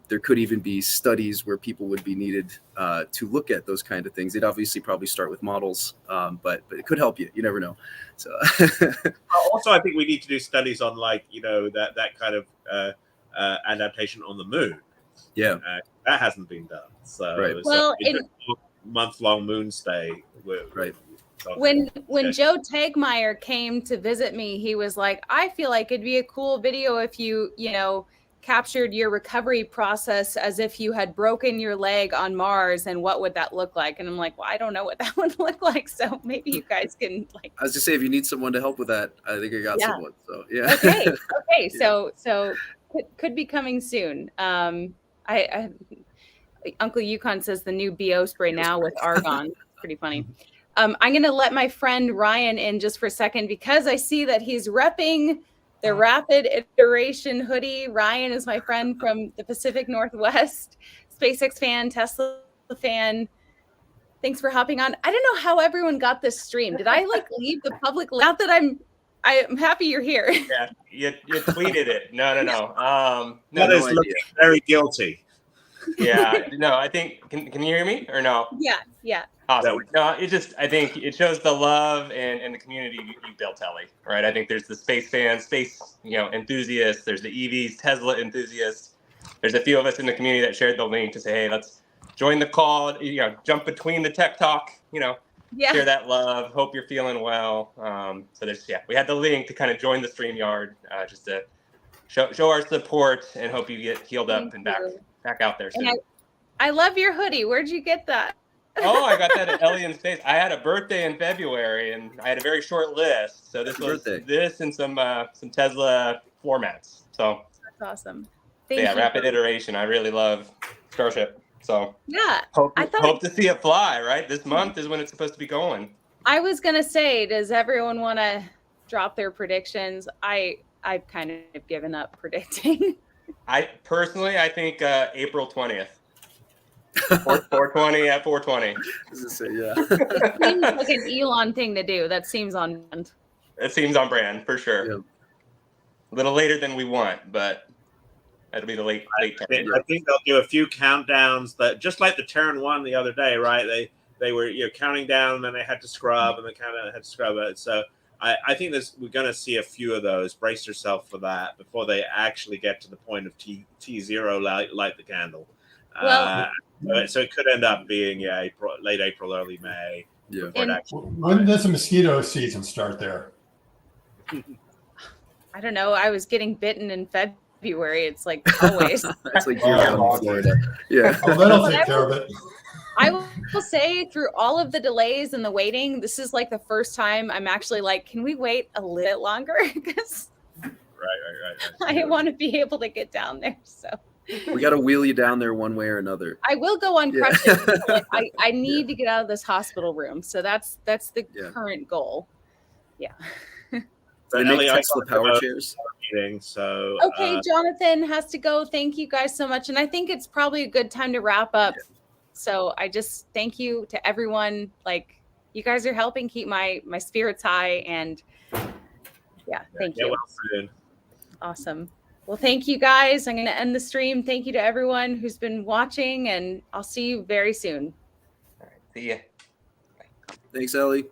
there could even be studies where people would be needed to look at those kind of things. They'd obviously probably start with models, but it could help you. You never know. So also, I think we need to do studies on that kind of adaptation on the moon. Yeah, that hasn't been done. So, right. Well, month-long moon stay. Right. When Joe Tegmeyer came to visit me, he was like, I feel like it'd be a cool video if you captured your recovery process as if you had broken your leg on Mars, and what would that look like? And I'm like, well, I don't know what that would look like. So maybe you guys can I was just saying, if you need someone to help with that, I think I got someone. So yeah. Okay. Yeah. So could be coming soon. I Uncle Yukon says the new BO spray now with Argon. Pretty funny. I'm going to let my friend Ryan in just for a second because I see that he's repping the Rapid Iteration hoodie. Ryan is my friend from the Pacific Northwest, SpaceX fan, Tesla fan. Thanks for hopping on. I don't know how everyone got this stream. Did I leave the public? Not that I'm happy you're here. Yeah, you tweeted it. No. That is looking very guilty. Yeah, no, I think, can you hear me or no? Yeah. Awesome. No, I think it shows the love and the community you built, Ellie, right? I think there's the space fans, enthusiasts, there's the EVs, Tesla enthusiasts. There's a few of us in the community that shared the link to say, hey, let's join the call, jump between the tech talk, share that love. Hope you're feeling well. So we had the link to kind of join the StreamYard, just to show our support and hope you get healed up and back out there soon. And I love your hoodie. Where'd you get that? Oh, I got that at Ellie in Space. I had a birthday in February, and I had a very short list. So this was this and some Tesla formats. So that's awesome. Thank you. Rapid Iteration. I really love Starship. So hope to see it fly. Right, this month is when it's supposed to be going. I was gonna say, does everyone want to drop their predictions? I've kind of given up predicting. I think April 20th. 420 at 420. Yeah. It seems like an Elon thing to do. That seems on brand. It seems on brand for sure. Yeah. A little later than we want, but that'll be the late. I think they'll do a few countdowns that just like the Terran 1 the other day, right? They were counting down, and then they had to scrub, and they kind of had to scrub it. So I think we're going to see a few of those. Brace yourself for that before they actually get to the point of T0 light the candle. Well, so it could end up being late April, early May. Yeah. When does the mosquito season start there? I don't know. I was getting bitten in February. It's like always. It's like you're in Florida. Yeah. Oh, that'll take care of it. I will say, through all of the delays and the waiting, this is like the first time I'm actually like, can we wait a little longer? Because right. I want to be able to get down there. So we got to wheel you down there one way or another. I will go on crutches. I need to get out of this hospital room. So that's the current goal. Yeah. They make Tesla power chairs. So okay, Jonathan has to go. Thank you guys so much. And I think it's probably a good time to wrap up. Yeah. So I just thank you to everyone. Like, you guys are helping keep my spirits high, and thank you. Well soon. Awesome. Well, thank you guys. I'm going to end the stream. Thank you to everyone who's been watching, and I'll see you very soon. All right. See ya. Thanks, Ellie.